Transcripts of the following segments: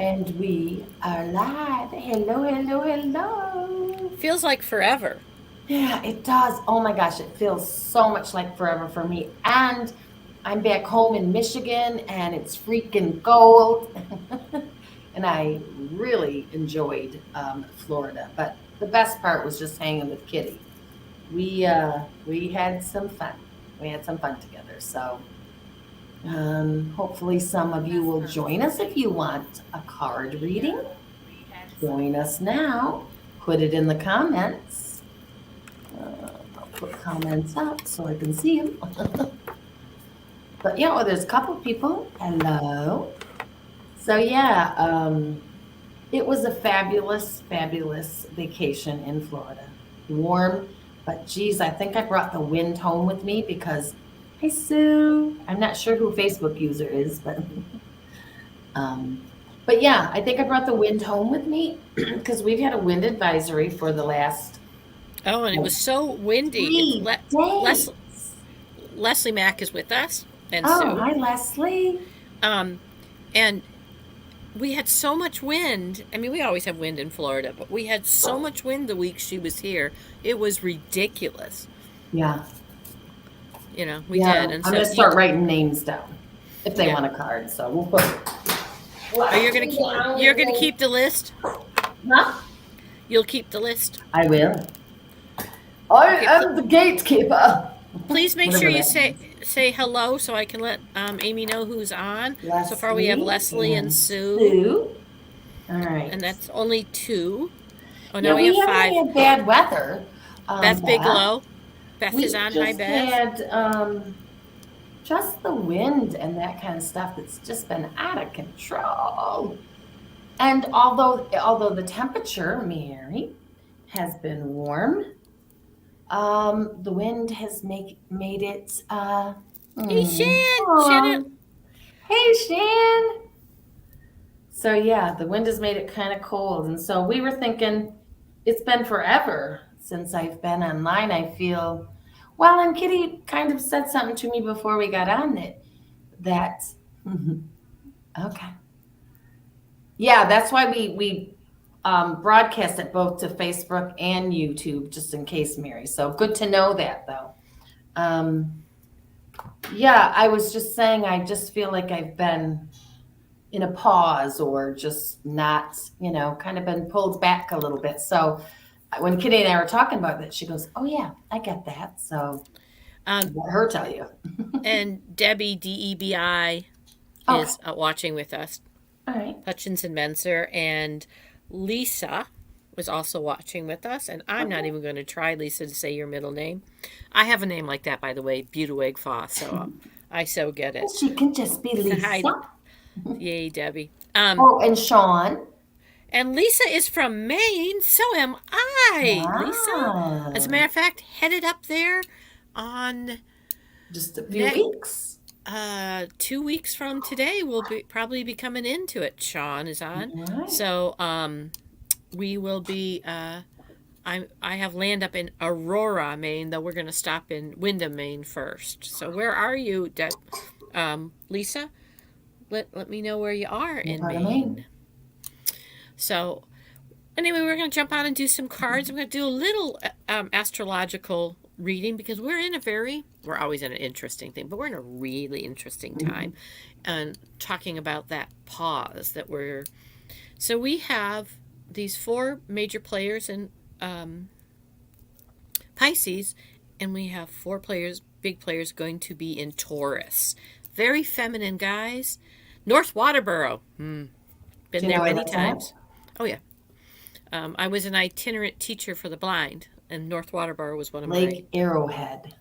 And we are live. Hello, hello, hello. Feels like forever. Yeah, it does. Oh my gosh, it feels so much like forever for me. And I'm back home in Michigan and it's freaking cold. And I really enjoyed Florida. But the best part was just hanging with Kitty. We had some fun. We had some fun together. So hopefully some of you will join us if you want a card reading. Join us now. Put it in the comments. I'll put comments up so I can see them. But yeah, well, there's a couple people. Hello. So yeah, it was a fabulous, fabulous vacation in Florida. Warm, but geez, I think I brought the wind home with me because, hey Sue, I'm not sure who Facebook user is, um, but yeah, I think I brought the wind home with me because we've had a wind advisory for the last Oh, and it like was so windy. three Les- days. Leslie Mack is with us, and Oh, Sue. hi Leslie. Um, and we had so much wind. I mean, we always have wind in Florida, but we had so much wind the week she was here. It was ridiculous. Yeah, We yeah. did. And I'm so gonna you, start writing names down if they yeah. want a card. So we'll put Are you gonna Leslie keep? down You're with gonna me. keep the list. Huh? You'll keep the list. I will. I Okay. am the gatekeeper. Please make sure Whatever you that say means. say hello so I can let Amy know who's on. So far, we have Leslie Leslie and and Sue, Sue. All right. and that's only two. Oh, Yeah, now we have we haven't five. had bad weather. Beth Beth. Bigelow. Beth is We on. Hi, just Beth. had just the wind and that kind of stuff that's just been out of control. And although the temperature, Mary, has been warm, the wind has made it Hey, Shan. Shannon. calm. Hey Shan. So yeah, the wind has made it kind of cold. And so we were thinking it's been forever since I've been online. I feel well, and Kitty kind of said something to me before we got on it that okay. Yeah, that's why we broadcast it both to Facebook and YouTube, just in case, Mary. So good to know that, though. Um, yeah, I was just saying, I just feel like I've been in a pause or just not, kind of been pulled back a little bit. So when Kitty and I were talking about that, she goes, "Oh yeah, I get that." So Um, let her tell you. and Debbie DEBI Okay, is watching with us. all right. Hutchinson Menser and Lisa was also watching with us. And I'm not Okay. even going to try, Lisa, to say your middle name. I have a name like that, by the way, Butaweg Foss. So I so get it. She can just be So hi, Lisa. yay, Debbie. Oh, and Sean. And Lisa is from Maine. So am I, Lisa. As a Wow. matter of fact, headed up there on Just a few next weeks. 2 weeks from today. We'll probably be coming into it. Sean is on. All right. So we will be. I have land up in Aurora, Maine, though we're going to stop in Windham, Maine first. So where are you, Lisa? Let me know where you are What in part of Maine? Maine. So anyway, we're going to jump on and do some cards. I'm going to do a little astrological reading because we're always in an interesting thing, but we're in a really interesting time and talking about that pause that so we have these four major players in Pisces, and we have four players, big players, going to be in Taurus. Very feminine guys. North Waterboro. Do Been you know there where many that's at? times. Oh, yeah. I was an itinerant teacher for the blind, and North Waterboro was one of my Lake Arrowhead.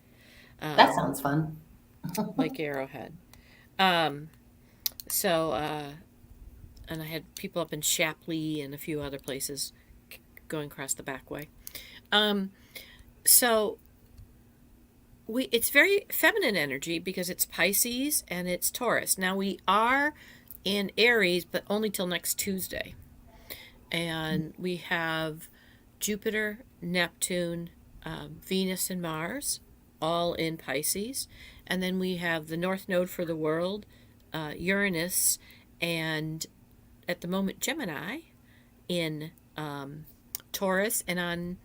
That um, sounds fun. Lake Arrowhead. Um, so, and I had people up in Shapley and a few other places going across the back way. Um, so it's very feminine energy because it's Pisces and it's Taurus. Now we are in Aries, but only till next Tuesday. And we have Jupiter, Neptune, Venus, and Mars all in Pisces. And then we have the North Node for the world, Uranus, and at the moment, Gemini in Taurus, and on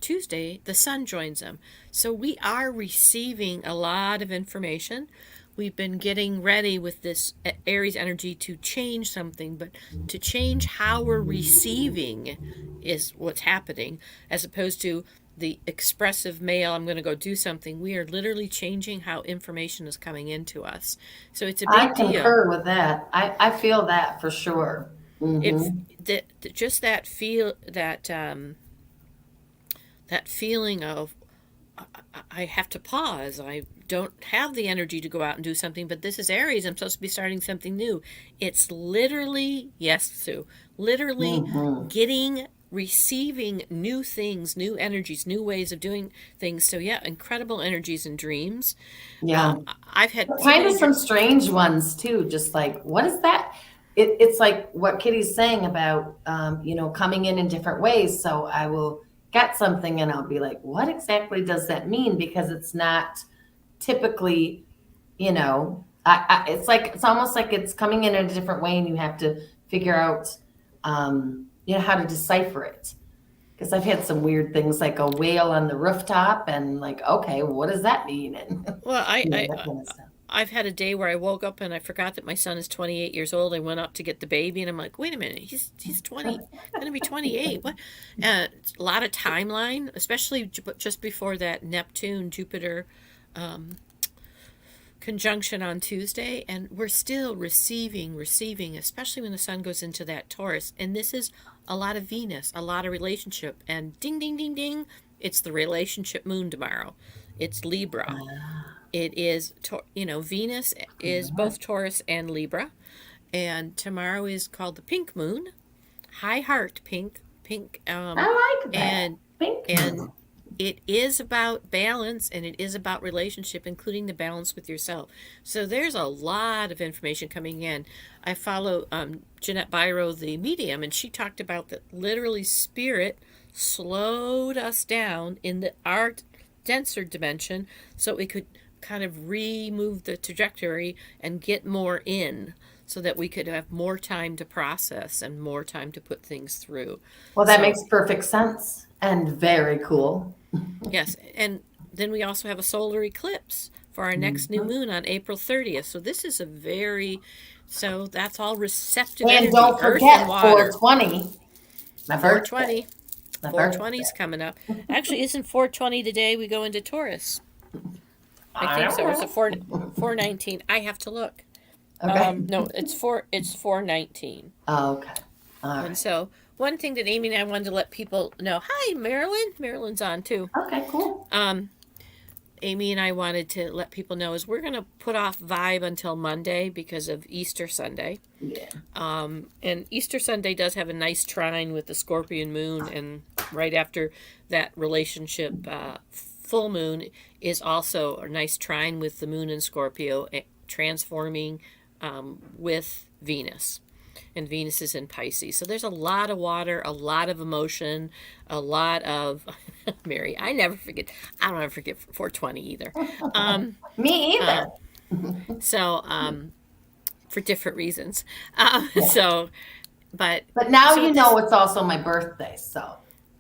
Tuesday, the sun joins them. So we are receiving a lot of information. We've been getting ready with this Aries energy to change something, but to change how we're receiving is what's happening, as opposed to the expressive male, I'm going to go do something. We are literally changing how information is coming into us. So it's a I big deal. concur with that. I feel that for sure. If Hmm. just that feel that feeling of I have to pause. I don't have the energy to go out and do something, but this is Aries. I'm supposed to be starting something new. It's literally, yes, Sue, literally receiving new things, new energies, new ways of doing things. So, yeah, incredible energies and dreams. Yeah. I've had But so kind of many some strange ones too, just like, what is that? It's like what Kitty's saying about, coming in different ways. So I will get something and I'll be like, what exactly does that mean? Because it's not typically, it's almost like it's coming in a different way and you have to figure out, how to decipher it. Because I've had some weird things like a whale on the rooftop and like, okay, well, what does that mean? And Well, that kind of stuff. I've had a day where I woke up and I forgot that my son is 28 years old. I went up to get the baby and I'm like, wait a minute, he's 20, going to be 28. What? A lot of timeline, especially just before that Neptune Jupiter conjunction on Tuesday, and we're still receiving, especially when the sun goes into that Taurus. And this is a lot of Venus, a lot of relationship, and ding, ding, ding, ding, it's the relationship moon tomorrow. It's Libra. It is, Venus is both Taurus and Libra. And tomorrow is called the pink moon. High heart pink. I like that. And Pink. it is about balance, and it is about relationship, including the balance with yourself. So there's a lot of information coming in. I follow Jeanette Byro, the medium, and she talked about that literally spirit slowed us down in the art denser dimension so we could kind of remove the trajectory and get more in so that we could have more time to process and more time to put things through. Well, that So- makes perfect sense and very cool. Yes, and then we also have a solar eclipse for our next new moon on April 30th. So this is so that's all receptive And energy, don't earth forget and water. 420. My birthday. 420. My 420 is coming up. Actually, isn't 420 today we go into Taurus? I think so. It's a 419. I have to look. Okay. No, it's 419. Oh, okay. All And right. so one thing that Amy and I wanted to let people know. Hi, Marilyn. Marilyn's on too. Okay, cool. Amy and I wanted to let people know is we're going to put off Vibe until Monday because of Easter Sunday. Yeah. And Easter Sunday does have a nice trine with the Scorpion moon, and right after that relationship, full moon is also a nice trine with the moon in Scorpio, transforming with Venus. And Venus is in Pisces. So there's a lot of water, a lot of emotion, a lot of Mary. I don't ever forget 420 either. Me either. So for different reasons. But now so you know it's also my birthday, so.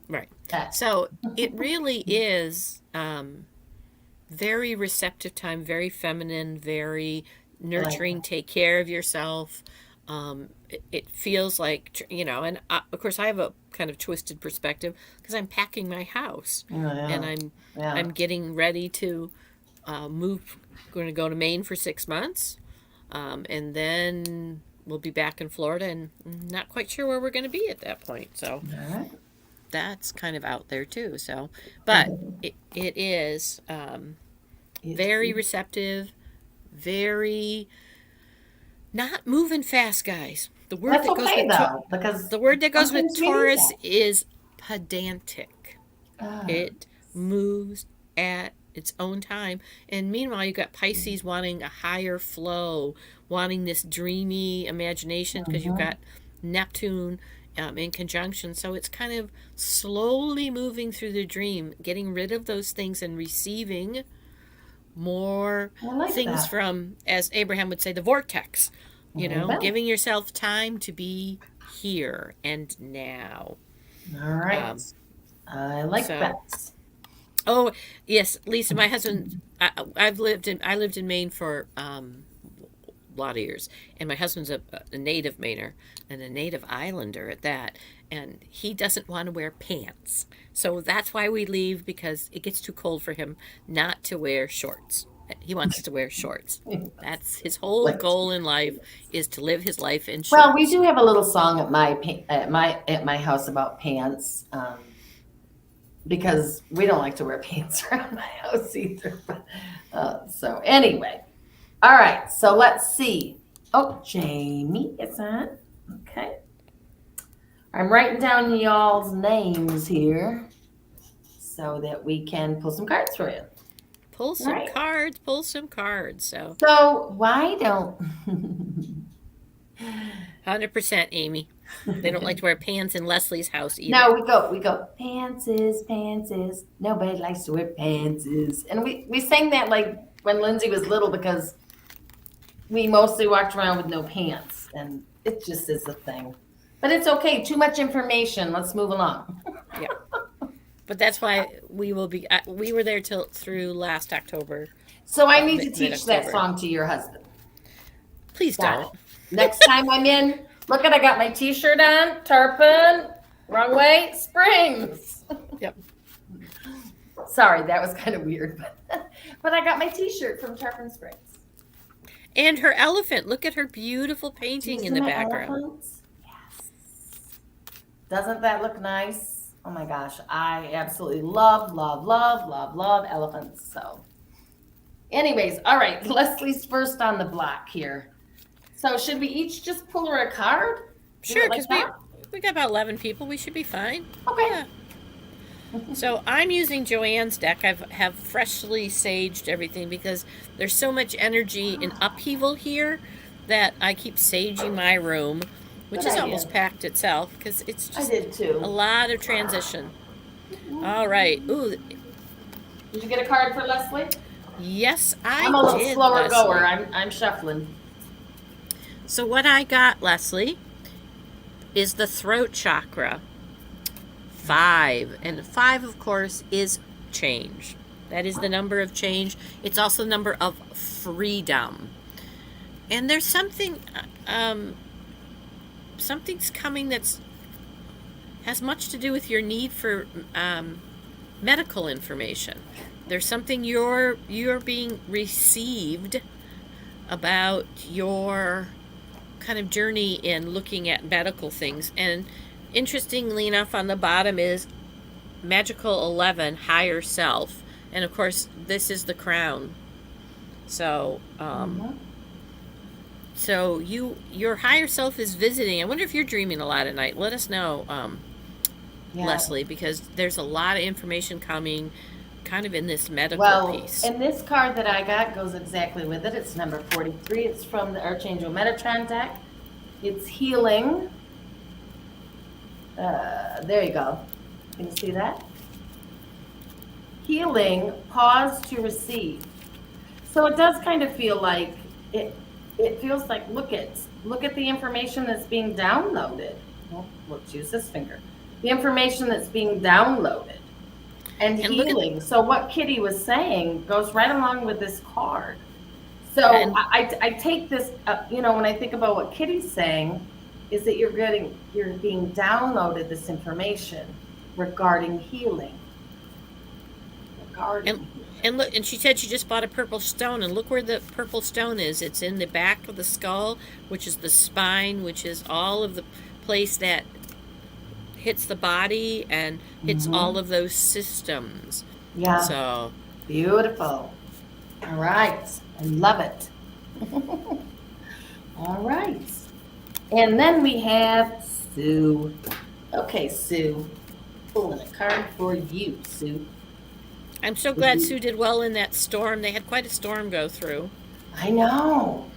right. That. So it really is very receptive time, very feminine, very nurturing. Take care of yourself. It feels like, and of course I have a kind of twisted perspective because I'm packing my house and I'm getting ready to move. Going to go to Maine for 6 months, and then we'll be back in Florida, and not quite sure where we're going to be at that point. So All right. that's kind of out there too. So, but it is very receptive, very not moving fast, guys. The word That's that goes okay with though, because the word that goes with sometimes we need Taurus that. is pedantic. Ah. It moves at its own time. And meanwhile, you've got Pisces wanting a higher flow, wanting this dreamy imagination because you've got Neptune in conjunction. So it's kind of slowly moving through the dream, getting rid of those things and receiving more I like things that. from, as Abraham would say, the vortex. You Ring a know, bell. giving yourself time to be here and now. All right. Um, I like so, that. oh yes, Lisa, my husband. I lived in Maine for a lot of years, and my husband's a native Mainer and a native Islander at that, and he doesn't want to wear pants. So that's why we leave, because it gets too cold for him not to wear shorts. He wants to wear shorts. That's his whole Like, goal in life, is to live his life in well, we shorts. do have a little song at my house about pants, because we don't like to wear pants around my house either. So anyway, all right. So let's see. Oh, Jamie is on. Okay, I'm writing down y'all's names here so that we can pull some cards for you. Pull All some right. cards, pull some cards. So So why don't 100% Amy. They don't like to wear pants in Leslie's house either. No, we go, pantses. Nobody likes to wear pantses. And we sang that like when Lindsay was little because we mostly walked around with no pants. And it just is a thing. But it's okay. Too much information. Let's move along. Yeah. But that's why we will be. We were there till through last October. So I need to teach that Mid-October. song to your husband. Please Got don't. it. Next time I'm in, look at I got my t-shirt on, Tarpon, wrong way, Springs. Yep. Sorry, that was kind of weird, but I got my t-shirt from Tarpon Springs. And her elephant. Look at her beautiful painting in the My background. elephants? Yes. Doesn't that look nice? Oh my gosh, I absolutely love elephants. So, anyways, all right, Leslie's first on the block here. So, should we each just pull her a card? Do Sure, it like because that? we got about 11 people. We should be fine. Okay. Yeah. So I'm using Joanne's deck. Have freshly saged everything because there's so much energy and upheaval here that I keep saging my room, which Good is idea. almost packed itself because it's I just did a too. lot of transition. All right. Ooh, Did you get a card for Leslie? yes, I I'm a little did, slower Leslie. goer. I'm shuffling. So what I got, Leslie, is the throat chakra. 5. And 5, of course, is change. That is the number of change. It's also the number of freedom. And there's something, something's coming that's has much to do with your need for medical information. There's something you're being received about your kind of journey in looking at medical things. And interestingly enough, on the bottom is Magical 11, Higher Self. And of course, this is the crown. So, so your higher self is visiting. I wonder if you're dreaming a lot at night. Let us know, Yeah. Leslie, because there's a lot of information coming kind of in this medical piece. And this card that I got goes exactly with it. It's number 43. It's from the Archangel Metatron deck. It's healing. There you go. Can you see that? Healing, pause to receive. So it does kind of feel like it feels like look at the information that's being downloaded. Well, let's use this finger. The information that's being downloaded and healing. So what Kitty was saying goes right along with this card. So I take this, when I think about what Kitty's saying, is that you're being downloaded this information regarding healing. And look, and she said she just bought a purple stone, and look where the purple stone is. It's in the back of the skull, which is the spine, which is all of the place that hits the body and hits all of those systems. Yeah. So beautiful. All right. I love it. All right. And then we have Sue. Okay, Sue. Pulling a card for you, Sue. I'm so glad Sue did well in that storm. They had quite a storm go through. I know.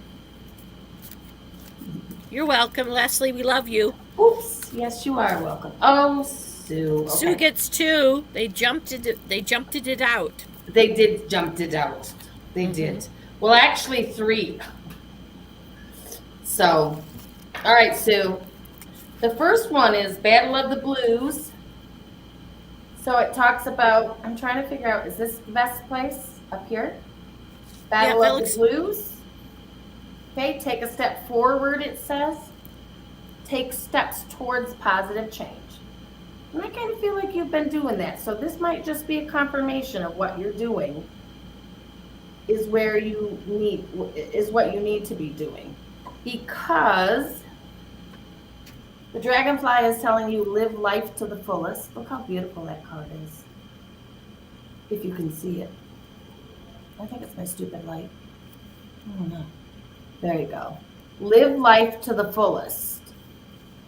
You're welcome, Leslie. We love you. Oops. Yes, you are welcome. Oh, Sue. Okay. Sue gets 2. They jumped it out. They did jumped it out. They did. Well, actually 3. So, all right, Sue. The first one is Battle of the Blues. So it talks about, I'm trying to figure out, is this the best place up here? Yeah, Battle that of the looks. Blues. Okay, take a step forward, it says. Take steps towards positive change. And I kind of feel like you've been doing that. So this might just be a confirmation of what you're doing is where you need, is what you need to be doing. Because the dragonfly is telling you live life to the fullest. Look how beautiful that card is. If you can see it. I think it's my stupid light. Oh no. There you go. Live life to the fullest.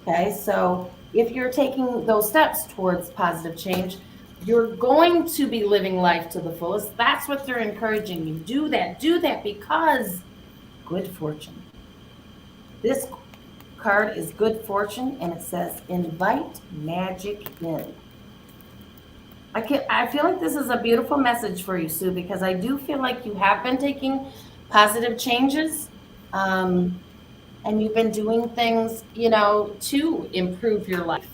Okay, so if you're taking those steps towards positive change, you're going to be living life to the fullest. That's what they're encouraging you. Do that because good fortune. This card is good fortune and it says invite magic in. I feel like this is a beautiful message for you, Sue, because I do feel like you have been taking positive changes. And you've been doing things, to improve your life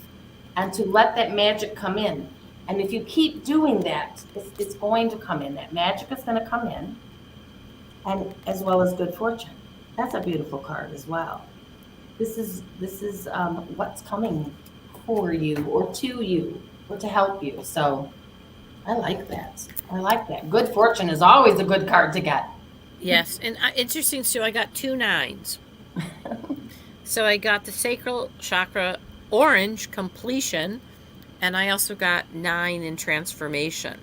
and to let that magic come in. And if you keep doing that, it's going to come in. That magic is going to come in, and as well as good fortune. That's a beautiful card as well. This is what's coming for you or to you or to help you. So I like that. I like that. Good fortune is always a good card to get. Yes, and interesting, Sue. I got 2 9s. So I got the sacral chakra orange completion, and I also got 9 in transformation.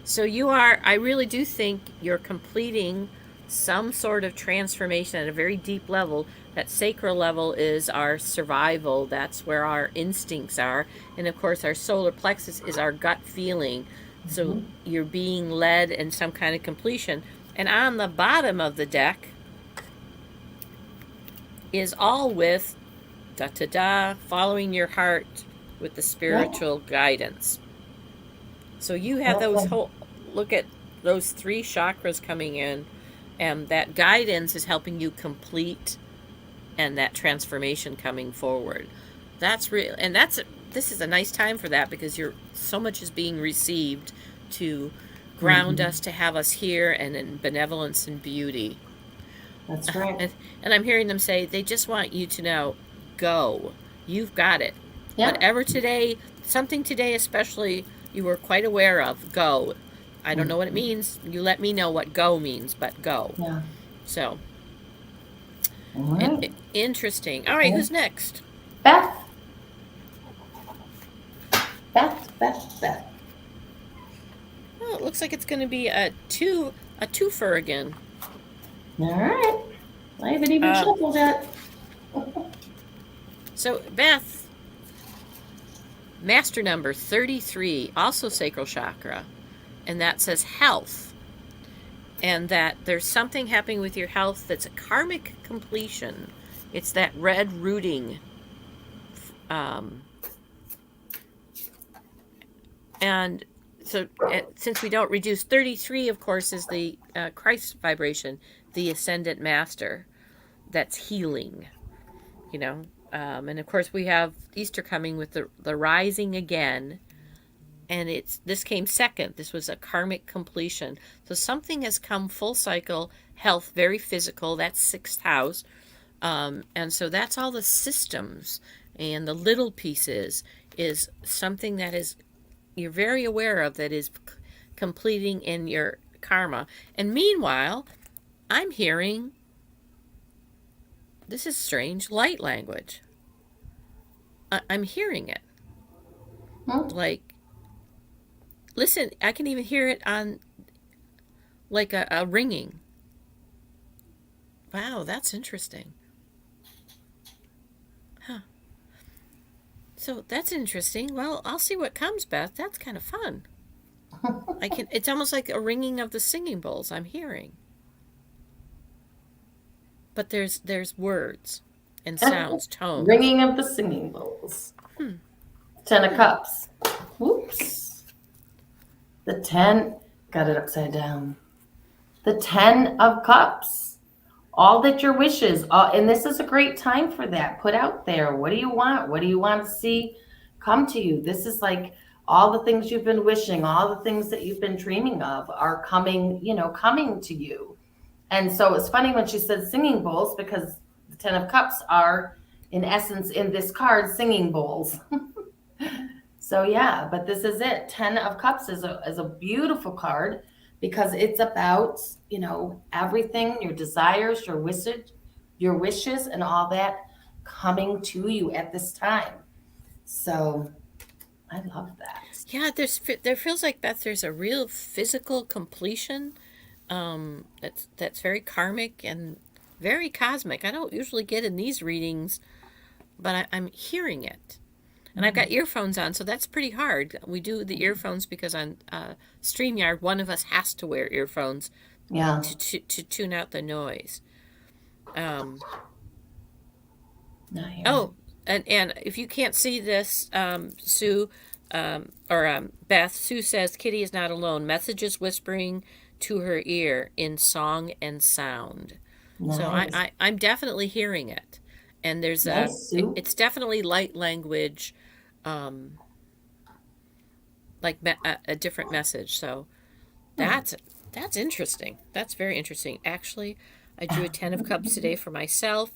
So I really do think you're completing some sort of transformation at a very deep level. That sacral level is our survival. That's where our instincts are. And of course, our solar plexus is our gut feeling. So you're being led in some kind of completion. And on the bottom of the deck is all with following your heart with the spiritual guidance. So you have those look at those 3 chakras coming in, and that guidance is helping you complete and that transformation coming forward. That's real, and this is a nice time for that because so much is being received to ground us, to have us here and in benevolence and beauty. That's right. And I'm hearing them say they just want you to know, go. You've got it. Yeah. Whatever something today especially you were quite aware of, go. I don't know what it means. You let me know what go means, but go. Yeah. So, all right. Interesting. All right, who's next? Beth. Oh, it looks like it's going to be a twofer again. All right. I haven't even shuffled yet. So, Beth, master number 33, also sacral chakra, and that says health. And that there's something happening with your health that's a karmic completion. It's that red rooting. And so, since we don't reduce, 33, of course, is the Christ vibration, the ascendant master. That's healing, and of course we have Easter coming with the rising again, and this came second. This was a karmic completion. So something has come full cycle, health, very physical. That's 6th house, and so that's all the systems, and the little pieces is something that is you're very aware of that is completing in your karma. And meanwhile, I'm hearing. This is strange. Light language. I'm hearing it. Like, listen, I can even hear it on, like, a ringing. Wow, that's interesting. Huh. So that's interesting. Well, I'll see what comes, Beth. That's kind of fun. It's almost like a ringing of the singing bowls I'm hearing. But there's words and sounds, tones. Ringing of the singing bowls. 10 of Cups. Whoops. The 10, got it upside down. The 10 of Cups. all that your wishes, and this is a great time for that. Put out there, what do you want? What do you want to see come to you? This is like all the things you've been wishing, all the things that you've been dreaming of are coming, coming to you. And so it's funny when she said singing bowls because the Ten of Cups are, in essence, in this card, singing bowls. So yeah, but this is it. Ten of Cups is a beautiful card because it's about, everything, your desires, your wishes and all that coming to you at this time. So I love that. Yeah, there feels like, Beth, there's a real physical completion, that's very karmic and very cosmic. I don't usually get in these readings, but I'm hearing it. And I've got earphones on, so that's pretty hard. We do the earphones because on StreamYard, one of us has to wear earphones Yeah. to tune out the noise. Um, Not here. oh, and if you can't see this, Sue, Beth, Sue says Kitty is not alone. Messages whispering to her ear in song and sound. So Nice. I'm definitely hearing it. And Nice, Sue. it's definitely light language, um, like a different message. So that's that's interesting. That's very interesting. Actually, I drew a 10 of Cups today for myself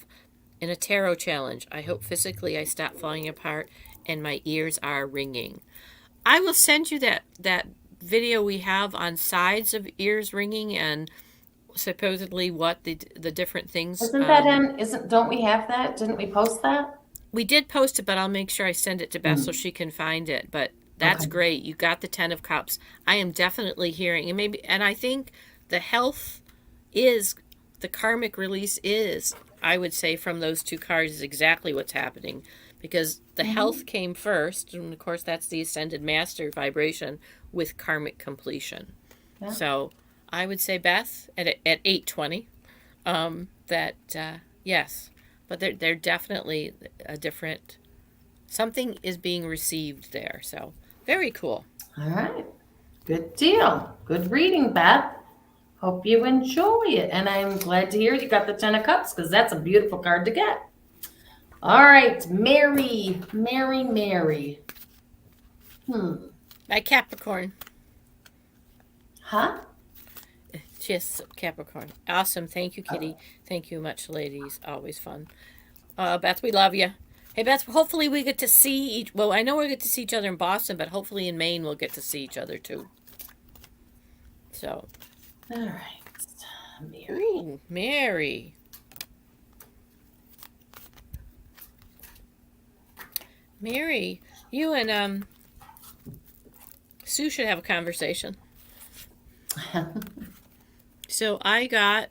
in a tarot challenge. I hope physically I stop falling apart and my ears are ringing. I will send you that video we have on sides of ears ringing and supposedly what the different things. Isn't that don't we have that? Didn't we post that? We did post it, but I'll make sure I send it to Beth so Mm. she can find it. But that's Okay. great. You got the 10 of Cups. I am definitely hearing, and I think the health is the karmic release is, I would say, from those two cards is exactly what's happening, because the health came first, and of course that's the ascended master vibration with karmic completion. Yeah. So I would say, Beth, at 8:20, that yes, but they're definitely a different, something is being received there. So very cool. All right. Good deal. Good reading, Beth. Hope you enjoy it. And I'm glad to hear you got the Ten of Cups because that's a beautiful card to get. All right, Mary. Mary, Mary. My Capricorn. Huh? Yes, Capricorn. Awesome. Thank you, Kitty. Thank you much, ladies. Always fun. Beth, we love you. Hey, Beth, hopefully we get to see well, I know we get to see each other in Boston, but hopefully in Maine we'll get to see each other too. So, All right. Mary. ooh, Mary. Mary, you and Sue should have a conversation. So I got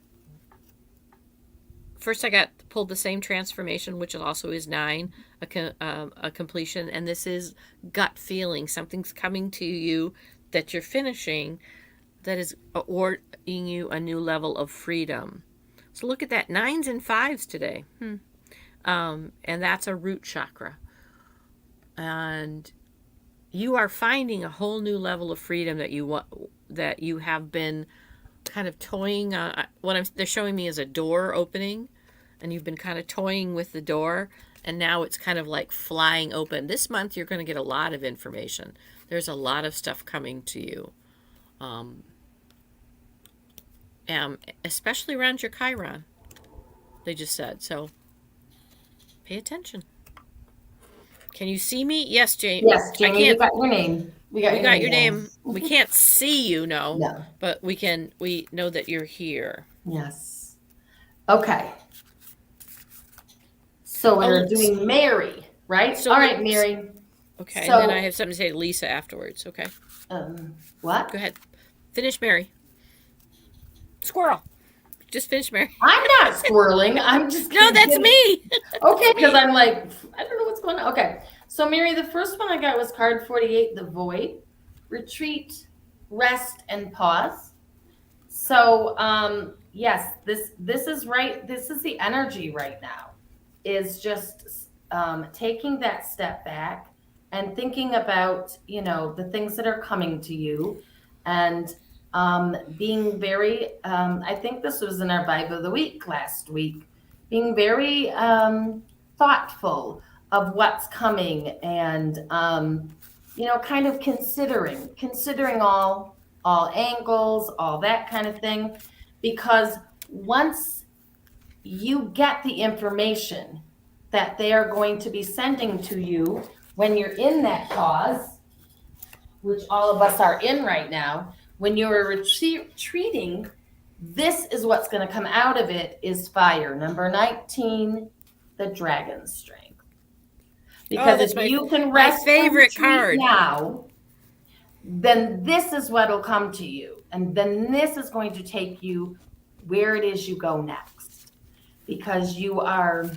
pulled the same transformation, which also is 9, a completion, and this is gut feeling. Something's coming to you that you're finishing that is awarding you a new level of freedom. So look at that, 9s and 5s today. And that's a root chakra. And you are finding a whole new level of freedom that you have been kind of toying on. They're showing me is a door opening, and you've been kind of toying with the door, and now it's kind of like flying open. This month you're going to get a lot of information. There's a lot of stuff coming to you, especially around your Chiron, they just said. So pay attention. Can you see me? Yes, Jane. Yes, Jamie, we got your name. We got your name. We can't see you, no, No. but we know that you're here. Yes. Okay. So we're doing Mary, right? So all right, Mary. Okay, So- and then I have something to say to Lisa afterwards. Okay, What? go ahead. Finish Mary. Squirrel. Just finish Mary. I'm not squirreling. I'm just No, that's me. Okay, because I'm like, I don't know what's going on. Okay. So Mary, the first one I got was card 48, the void. Retreat, rest, and pause. So yes, this is right. This is the energy right now. Is just taking that step back and thinking about, the things that are coming to you, and being very, I think this was in our Vibe of the Week last week, being very thoughtful of what's coming and, kind of considering all angles, all that kind of thing, because once you get the information that they are going to be sending to you when you're in that pause, which all of us are in right now, when you're retreating, this is what's going to come out of it is fire. Number 19, the dragon strength. Because that's if you can my rest favorite card now, then this is what will come to you. And then this is going to take you where it is you go next. Because you are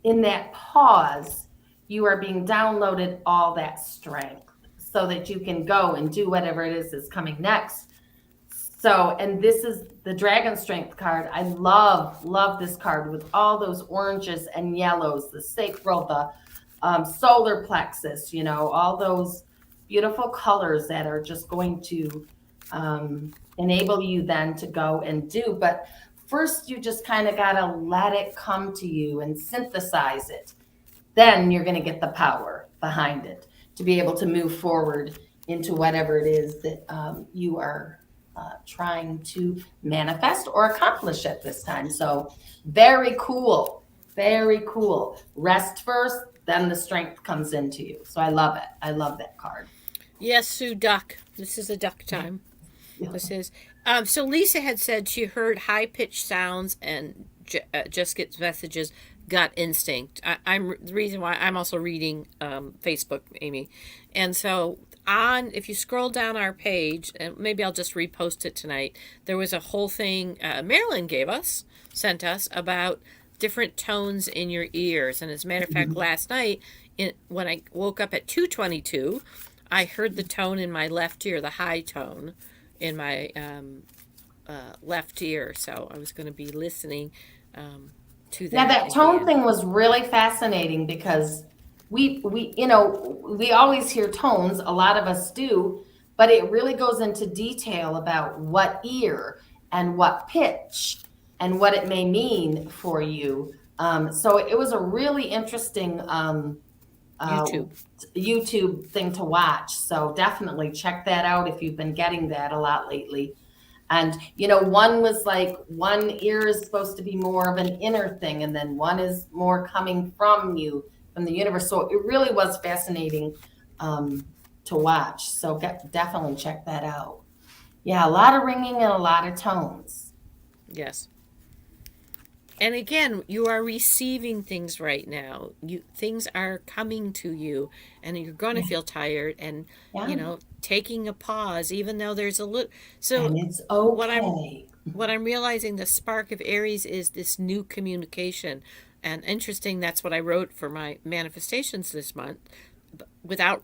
in that pause, you are being downloaded all that strength so that you can go and do whatever it is coming next. So, and this is the dragon strength card. I love this card with all those oranges and yellows, the sacral, the solar plexus, all those beautiful colors that are just going to enable you then to go and do. But first, you just kind of got to let it come to you and synthesize it. Then you're going to get the power behind it to be able to move forward into whatever it is that you are trying to manifest or accomplish at this time. So very cool. Very cool. Rest first, then the strength comes into you. So I love it. I love that card. Yes, Sue, duck. This is a duck time. Yeah. This is. So Lisa had said she heard high-pitched sounds and just gets messages, gut instinct. I'm the reason why I'm also reading Facebook, Amy. And so if you scroll down our page, and maybe I'll just repost it tonight, there was a whole thing Marilyn sent us about different tones in your ears. And as a matter of fact, last night, when I woke up at 2:22, I heard the tone in my left ear, the high tone in my left ear. So I was going to be listening to that. Yeah, that tone thing was really fascinating because we always hear tones, a lot of us do, but it really goes into detail about what ear and what pitch and what it may mean for you. So it was a really interesting YouTube thing to watch. So definitely check that out if you've been getting that a lot lately. And, one was like, one ear is supposed to be more of an inner thing, and then one is more coming from you, from the universe. So it really was fascinating to watch. So definitely check that out. Yeah, a lot of ringing and a lot of tones. Yes. And again, you are receiving things right now. Things are coming to you, and you're going to feel tired. And taking a pause, even though there's a little. So and it's okay. What I'm realizing, the spark of Aries is this new communication, and interesting. That's what I wrote for my manifestations this month, without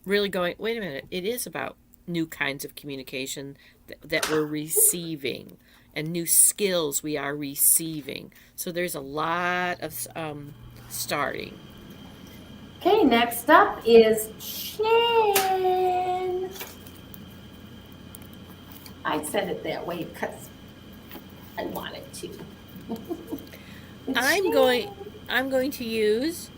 really going. Wait a minute, it is about new kinds of communication that we're receiving. And new skills we are receiving. So there's a lot of starting. Okay, next up is Shan. I said it that way because I wanted to. I'm going to use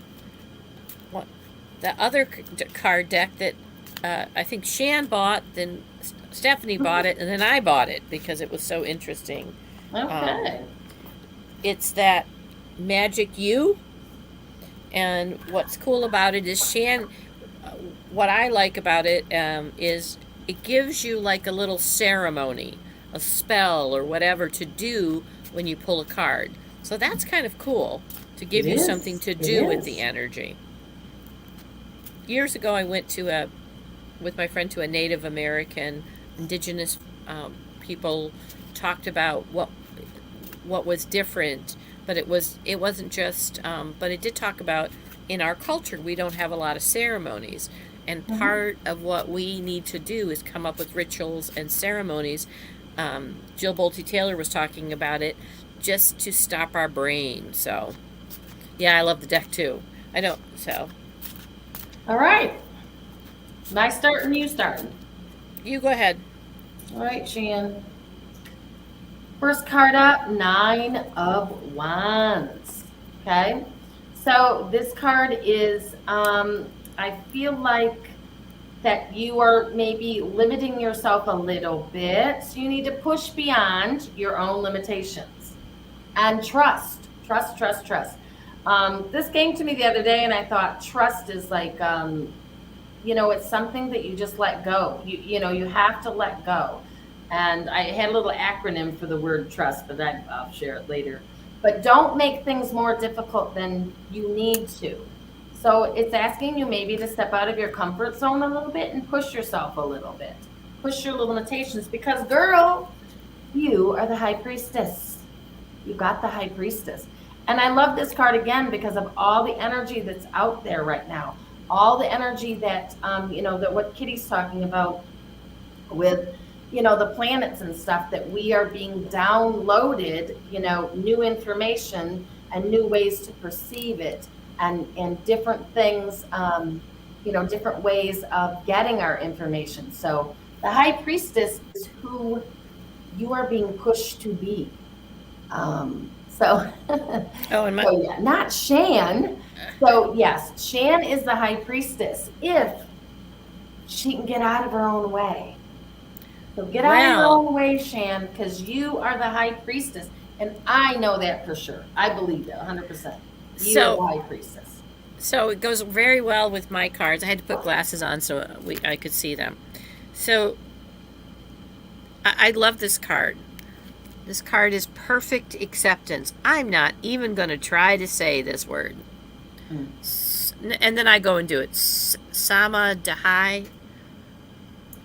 the other card deck that I think Shan bought, then Stephanie bought it, and then I bought it because it was so interesting. Okay. It's that Magic U, and what's cool about it is what I like about it is it gives you like a little ceremony, a spell or whatever to do when you pull a card. So that's kind of cool to give you something to do with the energy. Years ago, I went with my friend to a Native American indigenous people, talked about what was different, but it wasn't just but it did talk about, in our culture we don't have a lot of ceremonies, and part of what we need to do is come up with rituals and ceremonies. Jill Bolte Taylor was talking about it, just to stop our brain. So yeah, I love the deck too. All right, my starting, you starting. You go ahead. All right, Shan. First card up, Nine of Wands. Okay. So this card is, I feel like that you are maybe limiting yourself a little bit. So you need to push beyond your own limitations and trust. Trust, trust, trust. This came to me the other day, and I thought trust is like, it's something that you just let go. You have to let go. And I had a little acronym for the word trust, but I'll share it later. But don't make things more difficult than you need to. So it's asking you maybe to step out of your comfort zone a little bit and push yourself a little bit. Push your limitations because, girl, you are the high priestess. You got the high priestess. And I love this card again because of all the energy that's out there right now. All the energy that, that what Kitty's talking about with, the planets and stuff, that we are being downloaded, new information and new ways to perceive it, and different things, different ways of getting our information. So the high priestess is who you are being pushed to be. So, so yeah, not Shan. So yes, Shan is the high priestess if she can get out of her own way. So get out of your own way, Shan, because you are the high priestess. And I know that for sure. I believe that 100%. You are the high priestess. So it goes very well with my cards. I had to put glasses on so I could see them. So I love this card. This card is perfect acceptance. I'm not even going to try to say this word. And then I go and do it. Samadhi.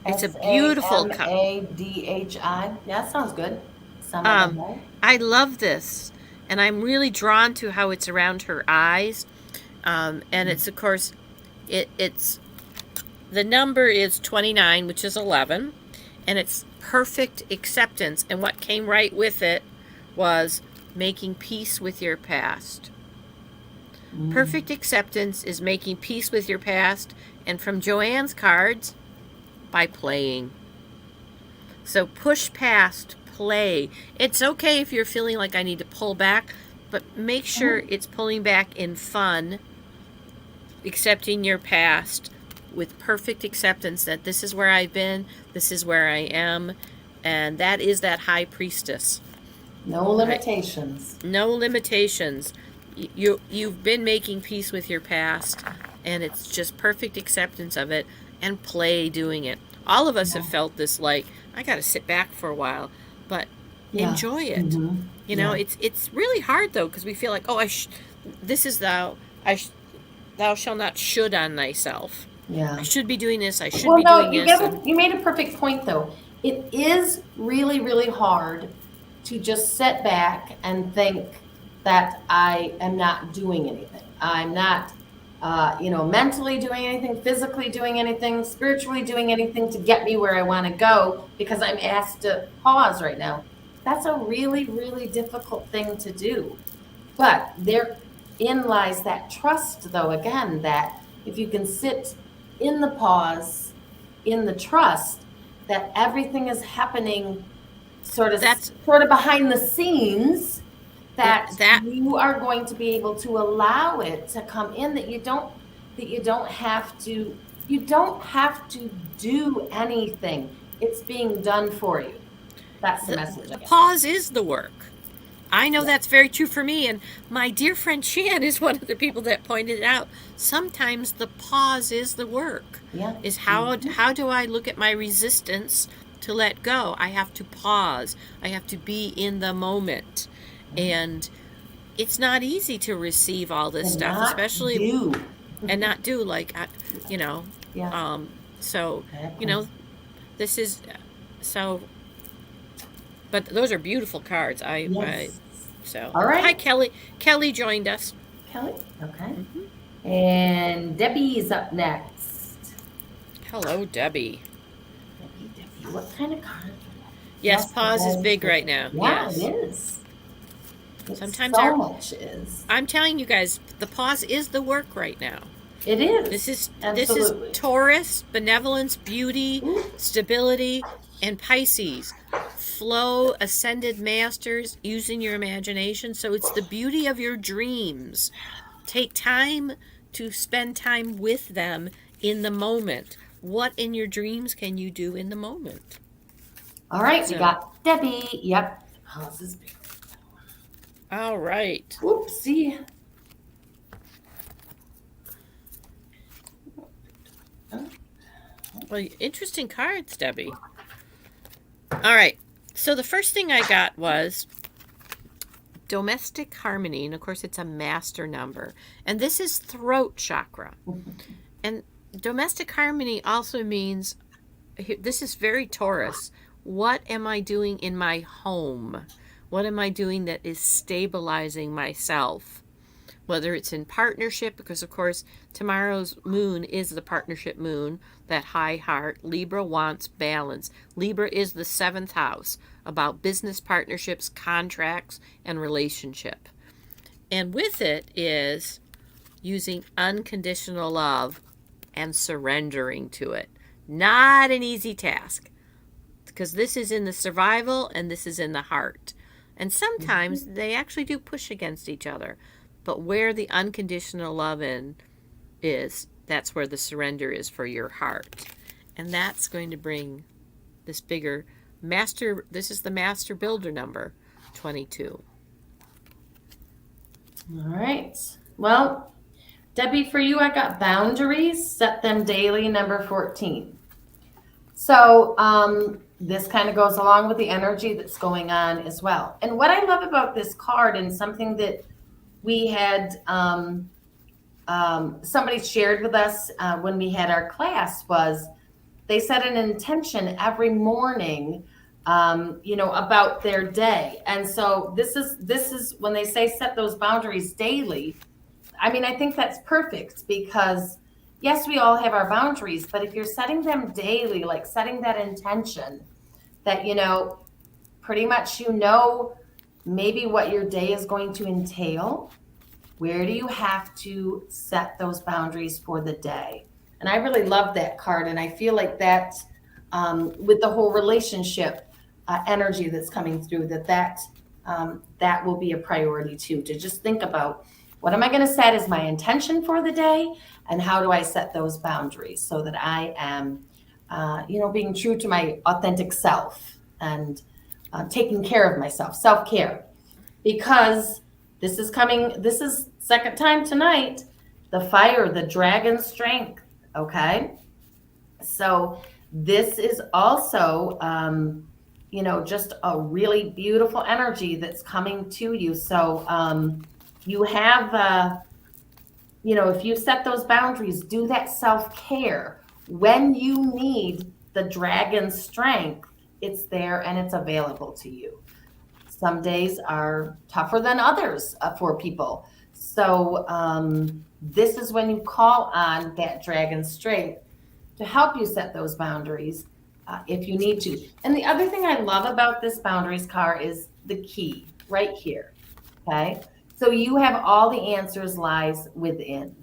It's a beautiful card. Samadhi. Yeah, that sounds good. I love this. And I'm really drawn to how it's around her eyes. And it's, of course, it's the number is 29, which is 11. And it's perfect acceptance. And what came right with it was making peace with your past. Perfect acceptance is making peace with your past. And from Joanne's cards, by playing. So push past, play. It's okay if you're feeling like I need to pull back, but make sure it's pulling back in fun, accepting your past with perfect acceptance that this is where I've been, this is where I am, and that is that high priestess. No limitations. Right? No limitations. You've been making peace with your past, and it's just perfect acceptance of it and play doing it. All of us have felt this, like, I got to sit back for a while, but enjoy it. It's really hard though, because we feel like, this is thou shalt not should on thyself. Yeah. I should be doing this. I should be doing this. You made a perfect point though. It is really, really hard to just sit back and think that I am not doing anything. I'm not, mentally doing anything, physically doing anything, spiritually doing anything to get me where I want to go because I'm asked to pause right now. That's a really, really difficult thing to do. But therein lies that trust, though, again, that if you can sit in the pause, in the trust, that everything is happening sort of behind the scenes, that you are going to be able to allow it to come in, that you don't have to do anything. It's being done for you. That's the message. The pause is the work. I know that's very true for me, and my dear friend Shan is one of the people that pointed it out. Sometimes the pause is the work. Yeah. Is how do I look at my resistance to let go? I have to pause. I have to be in the moment. And it's not easy to receive all this stuff, especially and not do so this is so. But those are beautiful cards. All right. Hi, Kelly. Kelly joined us. Kelly, okay. Mm-hmm. And Debbie's up next. Hello, Debbie. Debbie, what kind of card? Yes, pause is big right now. Yeah, yes. It is. Sometimes so much is. I'm telling you guys, the pause is the work right now. It This is. is Absolutely. Taurus, benevolence, beauty, Ooh. stability, and Pisces. Flow, ascended masters, using your imagination. So it's the beauty of your dreams. Take time to spend time with them in the moment. What in your dreams can you do in the moment? All right, we So, got Debbie. Yep. Oh, this is big. all right. Oopsie. Well, interesting cards, Debbie. All right. So the first thing I got was domestic harmony, and of course it's a master number. And this is throat chakra. And domestic harmony also means this is very Taurus. What am I doing in my home? What am I doing that is stabilizing myself? Whether it's in partnership, because of course tomorrow's moon is the partnership moon, that high heart. Libra wants balance. Libra is the seventh house, about business partnerships, contracts, and relationship. And with it is using unconditional love and surrendering to it. Not an easy task, because this is in the survival and this is in the heart. And sometimes they actually do push against each other. But where the unconditional love is, that's where the surrender is for your heart. And that's going to bring this bigger master. This is the master builder number, 22. All right. Well, Debbie, for you, I got boundaries, set them daily, number 14. So this kind of goes along with the energy that's going on as well. And what I love about this card, and something that we had somebody shared with us when we had our class, was they set an intention every morning, about their day. And so this is when they say set those boundaries daily. I mean, I think that's perfect, because yes, we all have our boundaries, but if you're setting them daily, like setting that intention that, pretty much, maybe what your day is going to entail, where do you have to set those boundaries for the day? And I really love that card. And I feel like that, with the whole relationship energy that's coming through, that will be a priority too, to just think about, what am I going to set as my intention for the day? And how do I set those boundaries so that I am, being true to my authentic self, and taking care of myself, self-care. Because this is second time tonight, the fire, the dragon strength. Okay. So this is also, just a really beautiful energy that's coming to you. So you have, if you set those boundaries, do that self-care. When you need the dragon strength, it's there and it's available to you. Some days are tougher than others for people. So this is when you call on that dragon strength to help you set those boundaries if you need to. And the other thing I love about this boundaries card is the key right here. Okay. So you have all the answers lies within.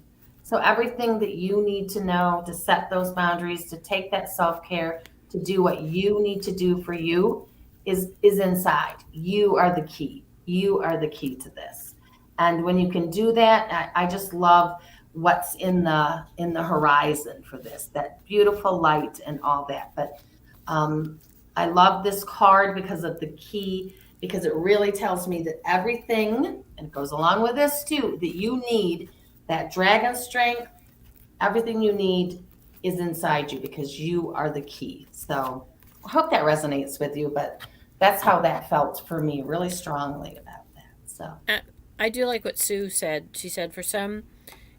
So everything that you need to know to set those boundaries, to take that self-care, to do what you need to do for you is inside. You are the key. You are the key to this. And when you can do that, I just love what's in the horizon for this, that beautiful light and all that. But I love this card because of the key, because it really tells me that everything, and it goes along with this too, that you need that dragon strength, everything you need is inside you, because you are the key. So I hope that resonates with you, but that's how that felt for me, really strongly about that. So I do like what Sue said. She said for some,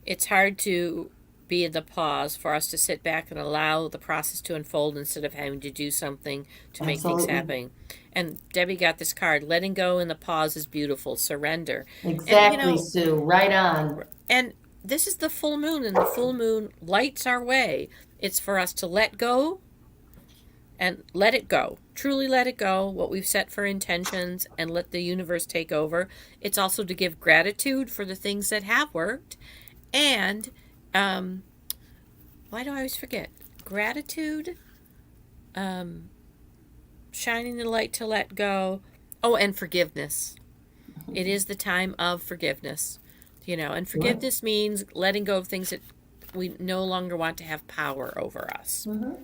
it's hard to be in the pause, for us to sit back and allow the process to unfold instead of having to do something to make things absolutely. happen. And Debbie got this card. Letting go in the pause is beautiful. Surrender. And Exactly, Sue. Right on. and this is the full moon, and the full moon lights our way. It's for us to let go and let it go. Truly let it go, what we've set for intentions, and let the universe take over. It's also to give gratitude for the things that have worked, and Why do I always forget? Gratitude, um, shining the light to let go. Oh, and forgiveness. It is the time of forgiveness. And Sure. forgiveness means letting go of things that we no longer want to have power over us. Hmm.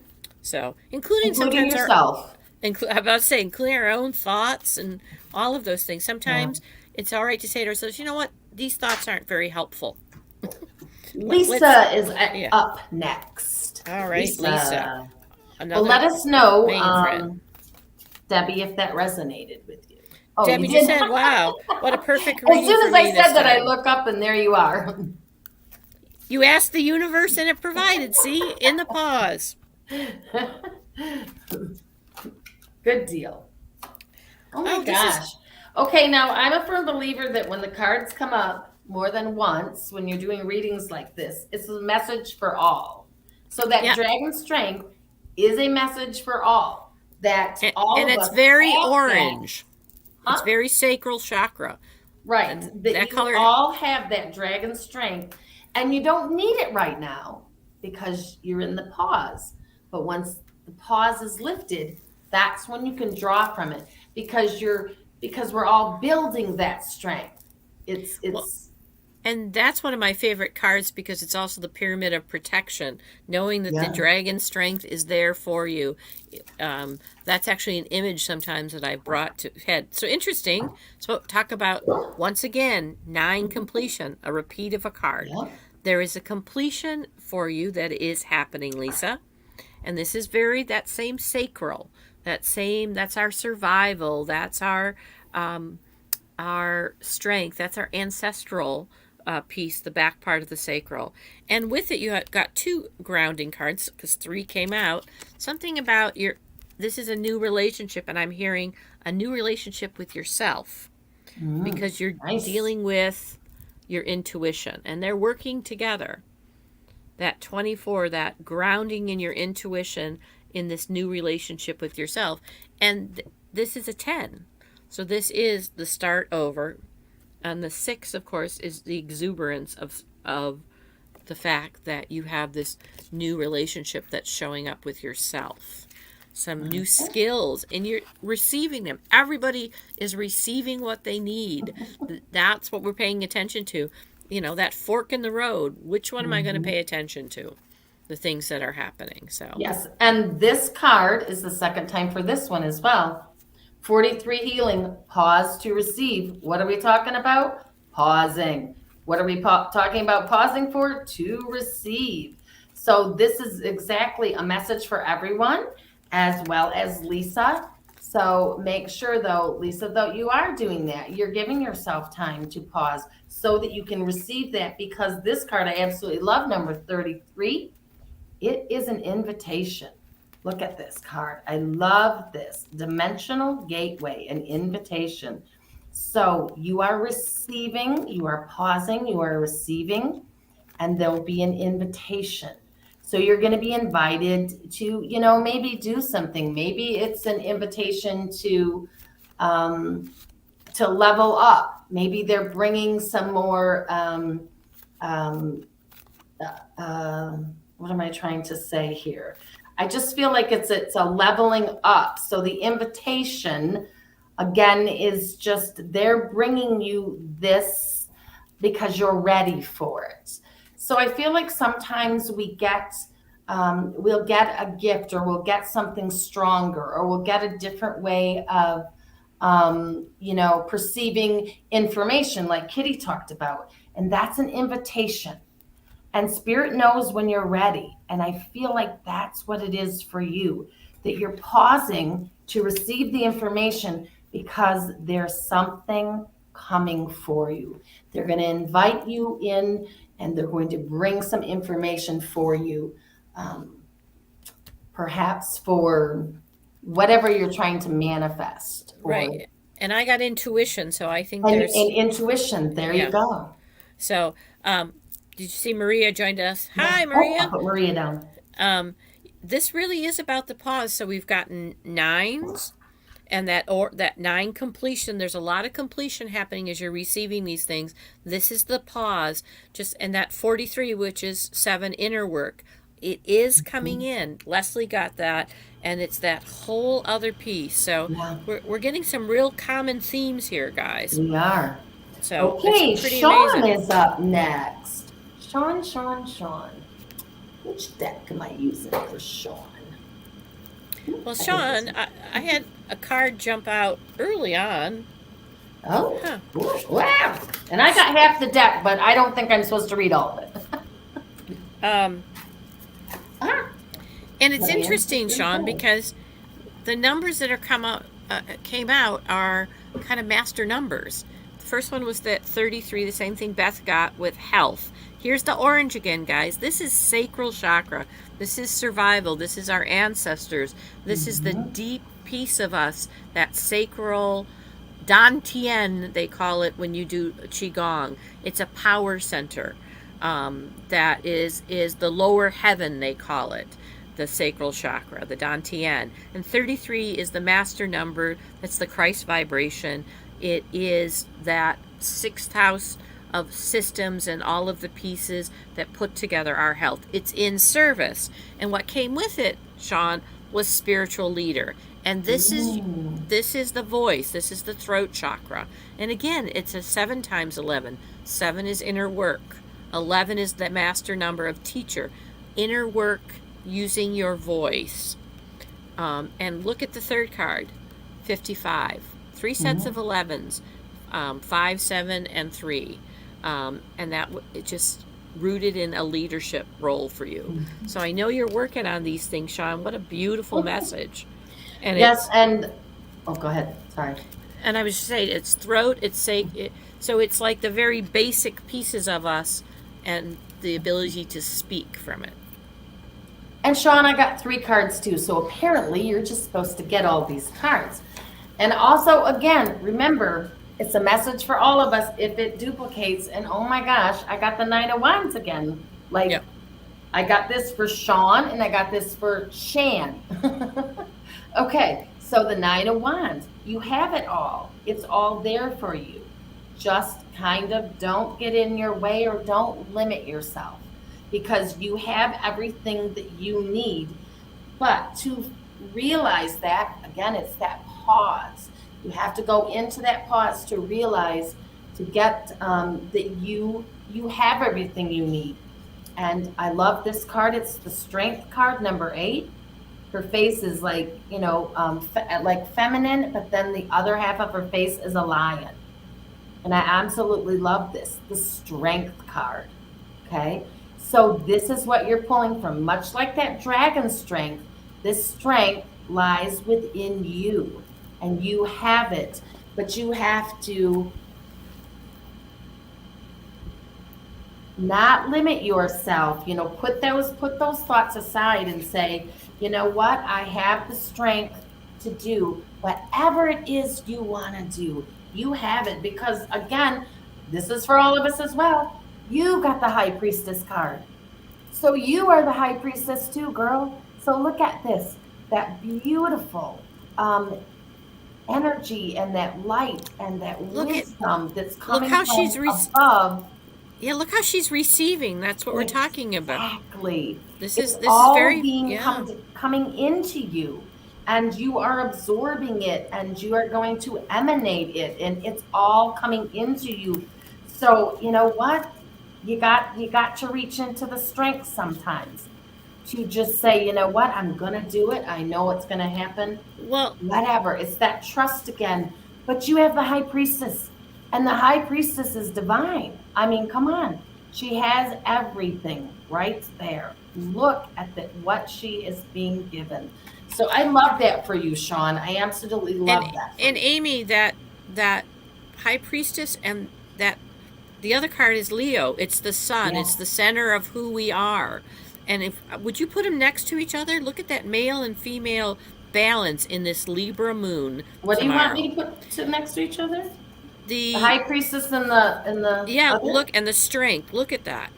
So, including Including sometimes yourself. I'm about to say, including our own thoughts and all of those things. Yeah. Sometimes it's all right to say to ourselves, you know what? These thoughts aren't very helpful. Let's, Lisa is yeah. up next. All right, Lisa. Lisa. Well, Another let us know, Maine friend. Debbie, if that resonated with you. Oh, you Debbie just did? said, wow, what a perfect As reading soon for as I me this said that, I time. look up and there you are. You asked the universe and it provided, see, in the pause. Good deal. Oh my Oh, this is, gosh. Okay, now I'm a firm believer that when the cards come up more than once, when you're doing readings like this, it's a message for all. So that yeah, dragon strength is a message for all. That all and of it's us very have that, orange. It's huh? very sacral chakra. Right. And That that you color, all have that dragon strength and you don't need it right now because you're in the pause. But once the pause is lifted, that's when you can draw from it because we're all building that strength. It's well, it's and that's one of my favorite cards because it's also the pyramid of protection, knowing that the yeah. dragon strength is there for you. That's actually an image sometimes that I brought to head. So interesting. So talk about, once again, 9 completion, a repeat of a card. Yeah. There is a completion for you that is happening, Lisa. And this is that same sacral, that's our survival, that's our strength, that's our ancestral piece, the back part of the sacral. And with it, you got 2 grounding cards because 3 came out. Something about this is a new relationship, and I'm hearing a new relationship with yourself because you're Nice. dealing with your intuition, and they're working together. That 24, that grounding in your intuition in this new relationship with yourself. And this is a 10. So this is the start over. And the 6, of course, is the exuberance of the fact that you have this new relationship that's showing up with yourself. Some new skills, and you're receiving them. Everybody is receiving what they need. That's what we're paying attention to. That fork in the road. Which one am I going to Mhm. pay attention to? The things that are happening. So, Yes, and this card is the second time for this one as well. 43 healing, pause to receive. What are we talking about? Pausing. What are we talking about pausing for? To receive. So this is exactly a message for everyone as well as Lisa. So make sure though, Lisa, though you are doing that, you're giving yourself time to pause so that you can receive that because this card I absolutely love, number 33. It is an invitation. Look at this card. I love this. Dimensional gateway, an invitation. So you are receiving, you are pausing, you are receiving, and there'll be an invitation. So you're going to be invited to, maybe do something. Maybe it's an invitation um, to level up. Maybe they're bringing some more um, what am I trying to say here? I just feel like it's a leveling up. So the invitation again is just they're bringing you this because you're ready for it. So I feel like sometimes we'll get a gift or we'll get something stronger or we'll get a different way of perceiving information like Kitty talked about. And that's an invitation. And spirit knows when you're ready. And I feel like that's what it is for you, that you're pausing to receive the information because there's something coming for you. They're going to invite you in and they're going to bring some information for you, um, perhaps for whatever you're trying to manifest or right. And I got intuition, so I think there's, and intuition. There you yeah. go. So, did you see Maria joined us? Yeah. Hi, Oh, I'll Maria. put Maria down. Um, this really is about the pause. So we've gotten 9s, And that 9 completion, there's a lot of completion happening as you're receiving these things. This is the pause. And that 43, which is 7 inner work, it is coming in. Leslie got that, and it's that whole other piece. So Yeah. we're getting some real common themes here, guys. We are. So Okay, it's pretty Sean amazing. is up next. Sean. Which deck am I using for Sean? Well, Sean, I had a card jump out early on. Oh, Huh. wow. And I got half the deck, but I don't think I'm supposed to read all of it. Ah, And it's Man, interesting, it's Sean, cool. because the numbers that came out are kind of master numbers. The first one was that 33, the same thing Beth got with health. Here's the orange again, guys. This is sacral chakra. This is survival. This is our ancestors. This is the deep piece of us, that sacral Dantian, they call it when you do Qigong. It's a power center. That is the lower heaven, they call it, the sacral chakra, the Dantian. And 33 is the master number. That's the Christ vibration. It is that 6th house of systems and all of the pieces that put together our health. It's in service. And what came with it, Sean, was spiritual leader. And this is the voice. This is the throat chakra. And again, it's a 7 times 11. 7 is inner work. 11 is the master number of teacher. Inner work using your voice. And look at the third card, 55. 3 sets of 11s, 5, 7, and 3. And that it just rooted in a leadership role for you. So I know you're working on these things, Sean. What a beautiful message. And yes, and oh, go ahead. Sorry. And I was just saying, it's throat, so it's like the very basic pieces of us and the ability to speak from it. And Sean, I got 3 cards too. So apparently you're just supposed to get all these cards. And also, again, remember, it's a message for all of us if it duplicates. And oh my gosh, I got the 9 of Wands again. Like, Yep. I got this for Sean and I got this for Shan. Okay, so the 9 of Wands, you have it all. It's all there for you. Just kind of don't get in your way or don't limit yourself because you have everything that you need. But to realize that, again, it's that pause. You have to go into that pause to realize, to get that you have everything you need. And I love this card. It's the Strength card, number 8. Her face is like, like feminine, but then the other half of her face is a lion. And I absolutely love this, the Strength card. Okay. So this is what you're pulling from. Much like that dragon strength, this strength lies within you and you have it, but you have to not limit yourself, put those thoughts aside and say, you know what, I have the strength to do whatever it is you want to do. You have it, because again, this is for all of us as well. You got the High Priestess card. So you are the High Priestess too, girl. So look at this, that beautiful energy and that light and that wisdom that's coming from above. Yeah, look how she's receiving. That's what we're talking about. Exactly. This it's is all very being coming into you, and you are absorbing it, and you are going to emanate it, and it's all coming into you. So you know what? You got to reach into the strength sometimes to just say, you know what? I'm gonna do it. I know it's gonna happen. Well, whatever. It's that trust again. But you have the High Priestess. And the High Priestess is divine. I mean, come on. She has everything right there. Look at what she is being given. So I love that for you, Sean. I absolutely love that. And Amy, that High Priestess and that the other card is Leo. It's the sun. Yeah. It's the center of who we are. And would you put them next to each other? Look at that male and female balance in this Libra moon. What tomorrow. Do you want me to put next to each other? The High Priestess and the yeah, other? Look, and the strength. Look at that.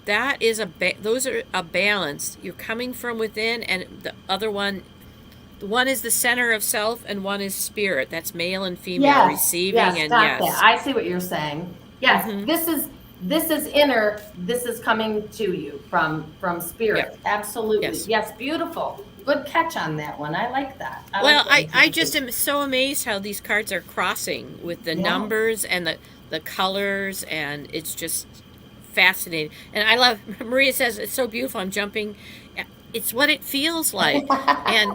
That is those are a balance. You're coming from within, and the other one one is the center of self and one is spirit. That's male and female, Yes, receiving yes, and got that. yes. I see what you're saying. Yes, Mm-hmm. this is inner, this is coming to you from Yep. spirit. Absolutely. Yes. Yes, beautiful. Good catch on that one. I like that. I Well, like that I just interpretation. am so amazed how these cards are crossing with the Yeah. numbers and the colors, and it's just fascinating. And I love, Maria says, it's so beautiful. I'm jumping. It's what it feels like. And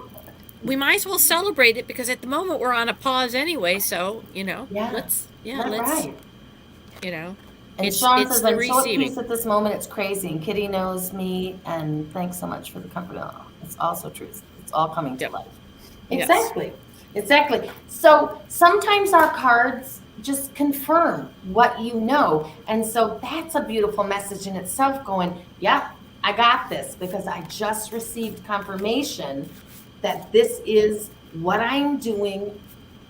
we might as well celebrate it because at the moment we're on a pause anyway. So, Yeah. let's, Right. you know, And Sean it's says, the I'm so at receiving. peace at this moment. It's crazy. And Kitty knows me. And thanks so much for the comfort. Oh, it's also true. It's all coming to Yep. life. Yes. Exactly. Exactly. So sometimes our cards just confirm what you know. And so that's a beautiful message in itself going, yeah, I got this because I just received confirmation that this is what I'm doing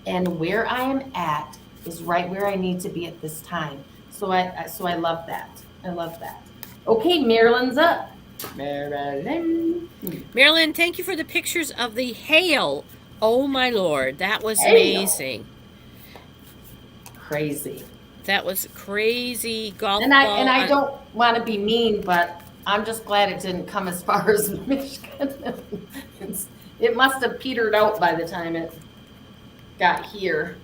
and where I am at is right where I need to be at this time. So I love that. I love that. Okay, Marilyn's up. Marilyn. Marilyn, thank you for the pictures of the hail. Oh my Lord, that was Hail. amazing. Crazy. That was crazy golf And ball. I don't want to be mean, but I'm just glad it didn't come as far as Michigan. It must have petered out by the time it got here.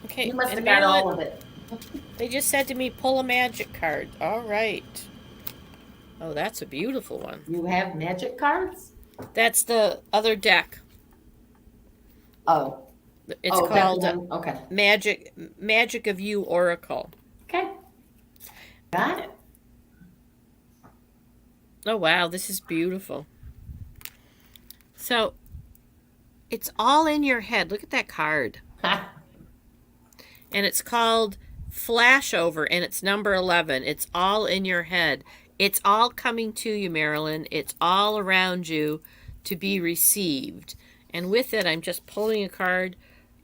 Okay, You must and have got Marilyn, all of it. they just said to me, pull a magic card. All right. Oh, that's a beautiful one. You have magic cards? That's the other deck. Oh. It's Oh, called that's one. Okay. Magic of You Oracle. Okay. Got it. Oh wow, this is beautiful. So it's all in your head. Look at that card. And it's called Flashover, and it's number 11. It's all in your head. It's all coming to you, Marilyn. It's all around you to be received. And with it, I'm just pulling a card,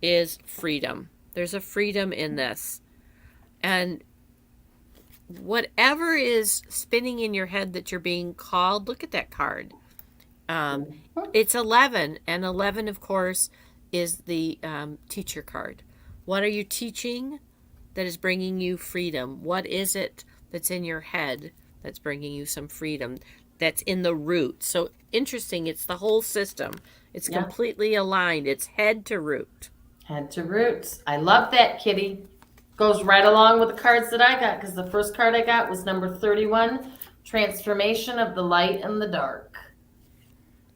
is freedom. There's a freedom in this. And whatever is spinning in your head that you're being called, look at that card. It's 11, and 11, of course, is the teacher card. What are you teaching that is bringing you freedom? What is it that's in your head that's bringing you some freedom? That's in the root. So interesting. It's the whole system. It's Yeah. completely aligned. It's head to root. Head to roots. I love that, Kitty. Goes right along with the cards that I got because the first card I got was number 31, Transformation of the Light and the Dark.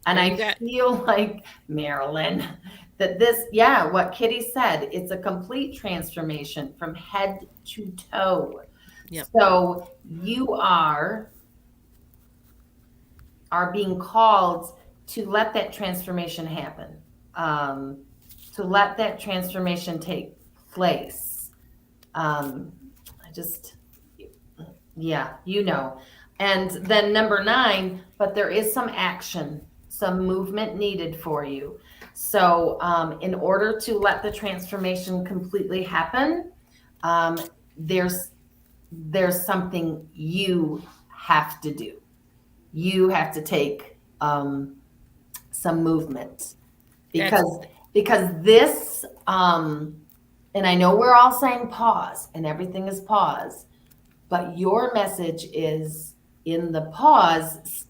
And I feel like, Marilyn, that this, yeah, what Kitty said, it's a complete transformation from head to toe. Yep. So you are being called to let that transformation happen, to let that transformation take place. I just, yeah, And then number 9, but there is some action, some movement needed for you. So in order to let the transformation completely happen, there's something you have to do. You have to take some movement because this, and I know we're all saying pause and everything is pause, but your message is in the pause,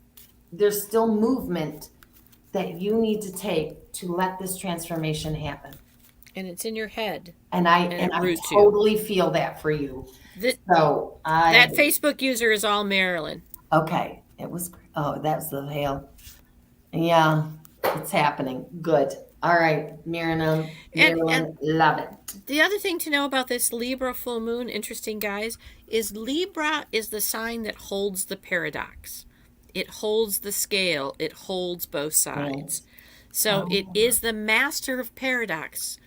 there's still movement that you need to take to let this transformation happen. And it's in your head. And I totally feel that for you. So that Facebook user is all Marilyn. Okay. It was, oh, that's the hail. Yeah, it's happening. Good. All right, Marilyn, love it. The other thing to know about this Libra full moon, interesting guys, is Libra is the sign that holds the paradox. It holds the scale. It holds both sides. So it is the master of paradox.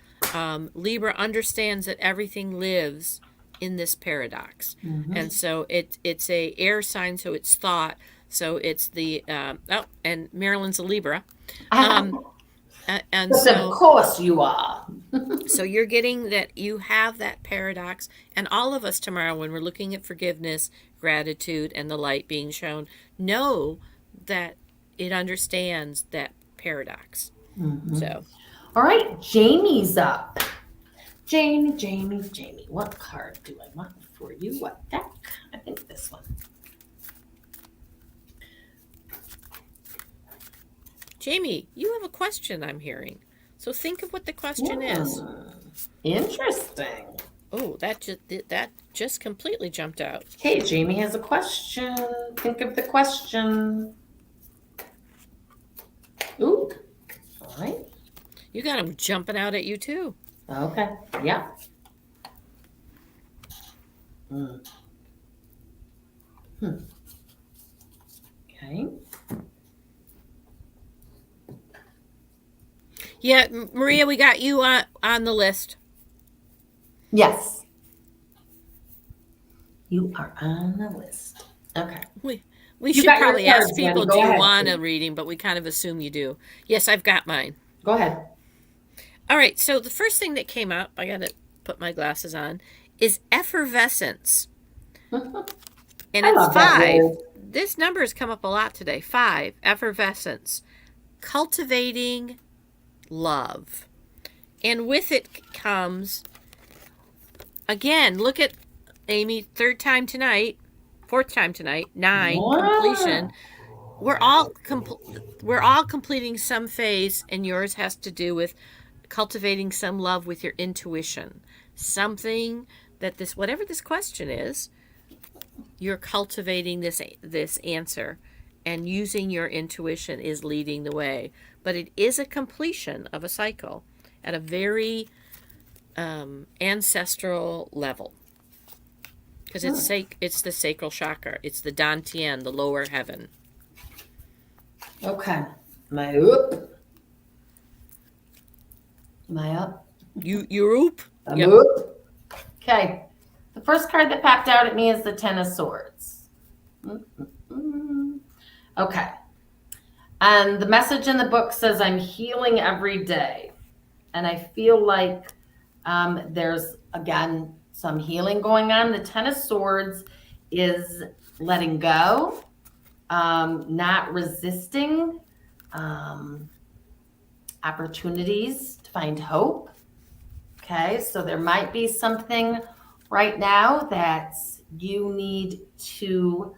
Libra understands that everything lives in this paradox. And so it's a air sign, so it's thought. So it's the, and Marilyn's a Libra. And so, of course you are. So you're getting that you have that paradox. And all of us tomorrow, when we're looking at forgiveness, gratitude, and the light being shown, know that it understands that paradox. Mhm. So, All right, Jamie's up. Jamie, Jamie, Jamie. What card do I want for you? What deck? I think this one. Jamie, you have a question I'm hearing. So think of what the question is. Interesting. Oh, that just completely jumped out. Okay, Jamie has a question. Think of the question. Ooh. All right. You got them jumping out at you too. Okay. Yeah. Mm. Okay. Yeah, Maria, we got you on the list. Yes. You are on the list. Okay. We You should got your probably ask cards people, ready. Go do you ahead, want a please. reading? But we kind of assume you do. Yes, I've got mine. Go ahead. All right, so the first thing that came up, I got to put my glasses on, is effervescence. And I it's love that 5. word. This number has come up a lot today. 5, effervescence. Cultivating love. And with it comes, again, look at Amy, 3rd time tonight, 4th time tonight, 9, completion. We're all completing some phase, and yours has to do with cultivating some love with your intuition. Something that whatever this question is, you're cultivating this answer, and using your intuition is leading the way. But it is a completion of a cycle at a very ancestral level, because it's the sacral chakra. It's the Dantian, the lower heaven. Okay. Am I up? Am I up? You're up? I'm Yep. up. Okay. The first card that popped out at me is the Ten of Swords. Okay. And the message in the book says, I'm healing every day. And I feel like there's, again, some healing going on. The Ten of Swords is letting go, not resisting opportunities to find hope. Okay, so there might be something right now that you need to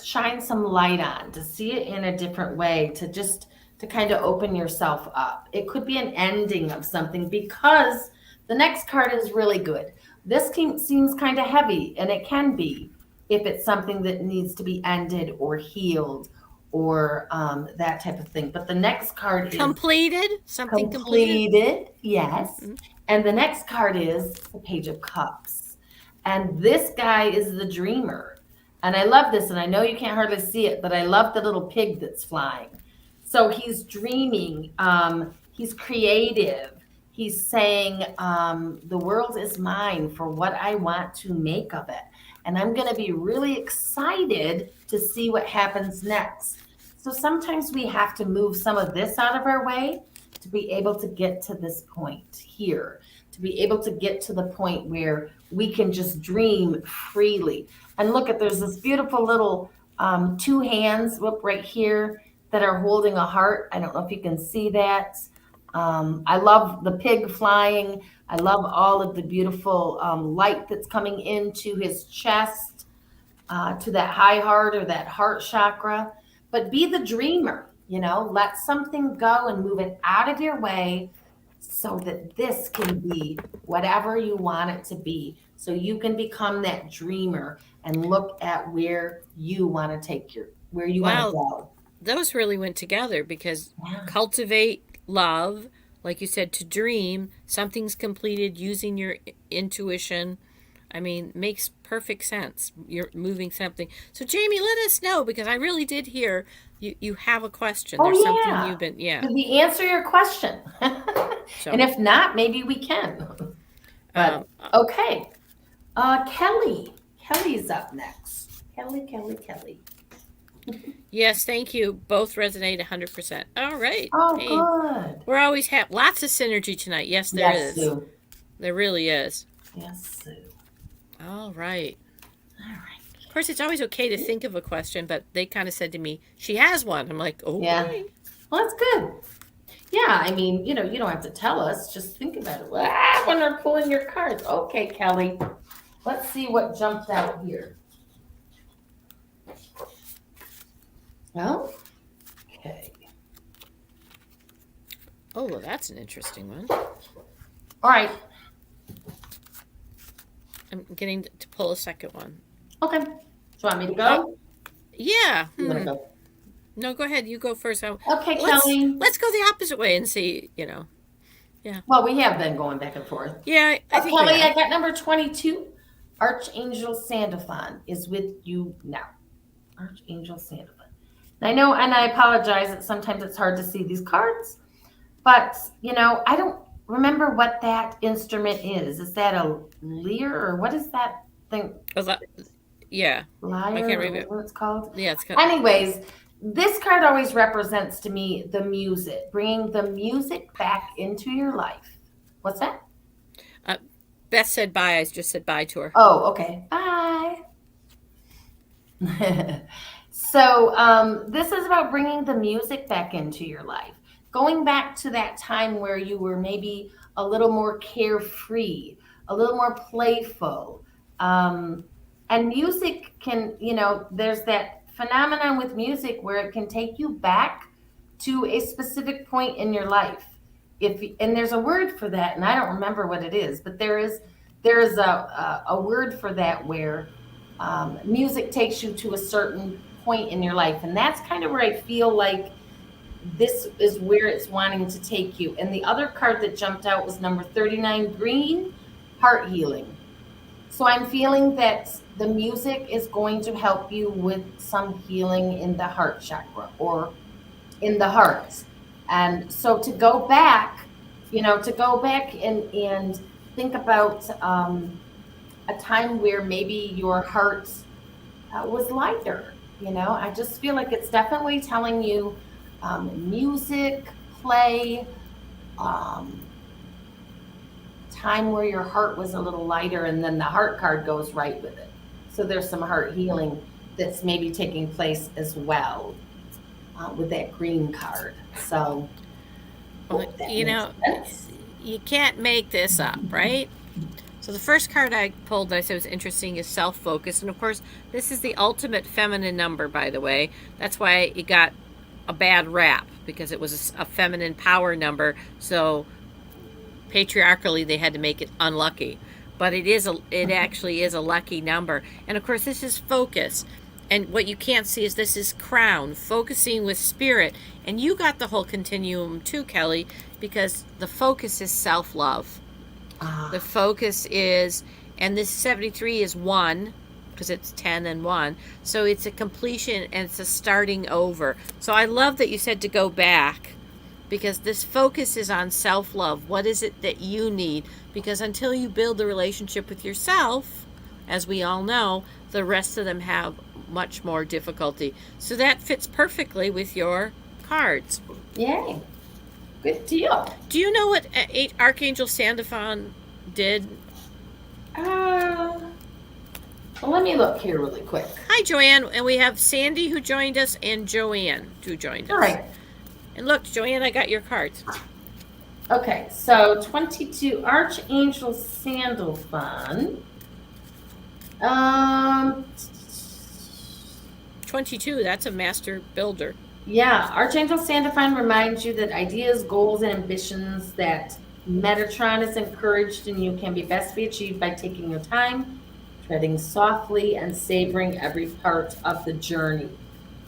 shine some light on, to see it in a different way, to kind of open yourself up. It could be an ending of something, because the next card is really good. This seems kind of heavy, and it can be if it's something that needs to be ended or healed or that type of thing. But the next card is Completed? Something completed. Yes. Mhm. And the next card is the Page of Cups. And this guy is the dreamer. And I love this, and I know you can't hardly see it, but I love the little pig that's flying. So he's dreaming. He's creative. He's saying, the world is mine for what I want to make of it. And I'm going to be really excited to see what happens next. So sometimes we have to move some of this out of our way to be able to get to this point here, to be able to get to the point where we can just dream freely. And look at, there's this beautiful little 2 hands, right here, that are holding a heart. I don't know if you can see that. I love the pig flying. I love all of the beautiful light that's coming into his chest, to that high heart or that heart chakra. But be the dreamer, let something go and move it out of your way so that this can be whatever you want it to be. So you can become that dreamer and look at where you want to take where you want to go. Those really went together, because Yeah. cultivate love, like you said, to dream, something's completed, using your intuition. I mean, makes perfect sense. You're moving something. So Jamie, let us know, because I really did hear you have a question. Oh, There's yeah. something you've been, Did we answer your question? So, And if not, maybe we can. But okay. Kelly. Kelly's up next. Kelly. yes, thank you. Both resonate 100%. All right. Oh, Hey, good. we're always lots of synergy tonight. Yes, there Yes, is. Sue. There really is. Yes, Sue. All right. All right. course, it's always okay to think of a question, but they kind of said to me, "She has one." I'm like, "Okay." Yeah. Well, that's good. Yeah, I mean, you don't have to tell us. Just think about it. When they're pulling your cards. Okay, Kelly. Let's see what jumped out here. Well, okay. Oh, well, that's an interesting one. All right. I'm getting to pull a second one. Okay. Do you want me to go? Yeah. You want to go? No, go ahead. You go first. Okay, Kelly. Let's go the opposite way and see. Well, we have been going back and forth. Yeah, I think Kelly, we I have. got number 22. Archangel Sandophon is with you now. Archangel Sandophon. I know, and I apologize that sometimes it's hard to see these cards, but I don't remember what that instrument is. Is that a lyre or what is that thing? Yeah. Lyre, I can't or remember. what it's called? Yeah, it's kind of. Anyways, this card always represents to me the music, bringing the music back into your life. What's that? Beth said bye. I just said bye to her. Oh, okay. Bye. So this is about bringing the music back into your life, going back to that time where you were maybe a little more carefree, a little more playful. And music can, there's that phenomenon with music where it can take you back to a specific point in your life. And there's a word for that, and I don't remember what it is, but there is a word for that where music takes you to a certain point in your life, and that's kind of where I feel like this is where it's wanting to take you. And the other card that jumped out was number 39, green, heart healing. So I'm feeling that the music is going to help you with some healing in the heart chakra or in the heart. And so to go back and think about a time where maybe your heart was lighter. I just feel like it's definitely telling you music, play, time where your heart was a little lighter, and then the heart card goes right with it. So there's some heart healing that's maybe taking place as well with that green card. So, you can't make this up, right? So the first card I pulled that I said was interesting is self-focus. And of course, this is the ultimate feminine number, by the way. That's why it got a bad rap, because it was a feminine power number. So patriarchally, they had to make it unlucky. But it actually is a lucky number. And of course, this is focus. And what you can't see is this is crown, focusing with spirit. And you got the whole continuum too, Kelly, because the focus is self-love. The focus is, and this 73 is 1, because it's 10 and 1. So it's a completion and it's a starting over. So I love that you said to go back, because this focus is on self-love. What is it that you need? Because until you build a relationship with yourself, as we all know, the rest of them have much more difficulty. So that fits perfectly with your cards. Yay. Good deal. Do you know what Archangel Sandophon did? Well, let me look here really quick. Hi, Joanne. And we have Sandy who joined us and Joanne who joined us. All right. And look, Joanne, I got your cards. Okay, so 22, Archangel Sandophon. 22, that's a master builder. Yeah, Archangel Sandophon reminds you that ideas, goals, and ambitions that Metatron has encouraged in you can be best be achieved by taking your time, treading softly, and savoring every part of the journey.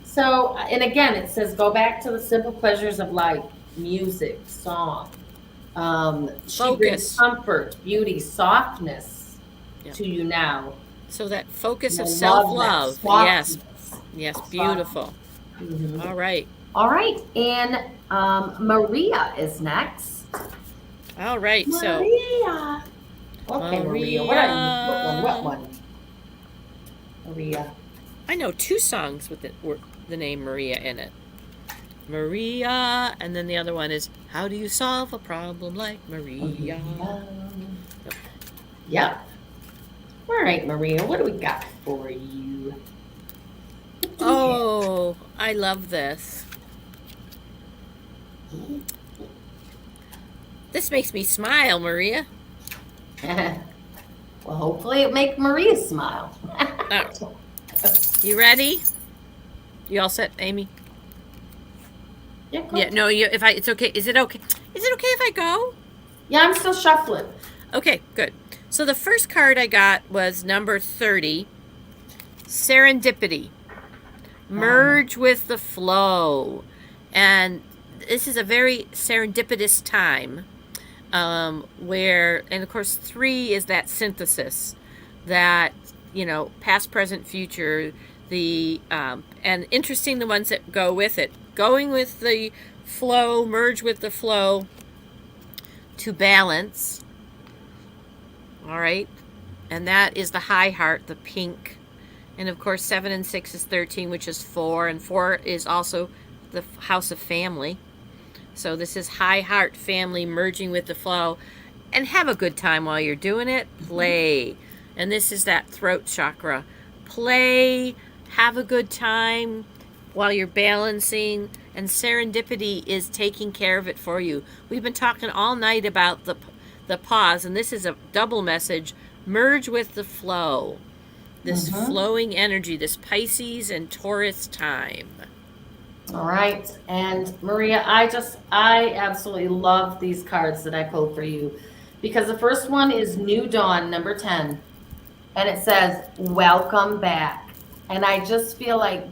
So, and again, it says go back to the simple pleasures of life, music, song. She brings comfort, beauty, softness to you now. So that focus of self-love. Yes. Yes, beautiful. Mm-hmm. All right. All right. And Maria is next. All right. Maria. Okay, Maria. What one? Maria. I know 2 songs with the name Maria in it. Maria, and then the other one is How Do You Solve a Problem Like Maria? Yep. All right, Maria, what do we got for you? What do we Oh, I love this. This makes me smile, Maria. have? Well, hopefully it make Maria smile. Oh, you ready? You all set, Amy? Yeah, go. Yeah, no, you if I it's okay. Is it okay? Is it okay if I go? Yeah, I'm still shuffling. Okay, good. So the first card I got was number 30, Serendipity. Merge with the flow. And this is a very serendipitous time where, and of course, 3 is that synthesis that, past, present, future, and interesting the ones that go with it. Going with the flow, merge with the flow to balance. All right. And that is the high heart, the pink. And of course, 7 and 6 is 13, which is 4. And 4 is also the house of family. So this is high heart family merging with the flow. And have a good time while you're doing it. Play. And this is that throat chakra. Play. Have a good time while you're balancing. And serendipity is taking care of it for you. We've been talking all night about the pause. And this is a double message. Merge with the flow. This flowing energy, this Pisces and Taurus time. All right. And Maria, I absolutely love these cards that I pulled for you because the first one is New Dawn, number 10. And it says, welcome back. And I just feel like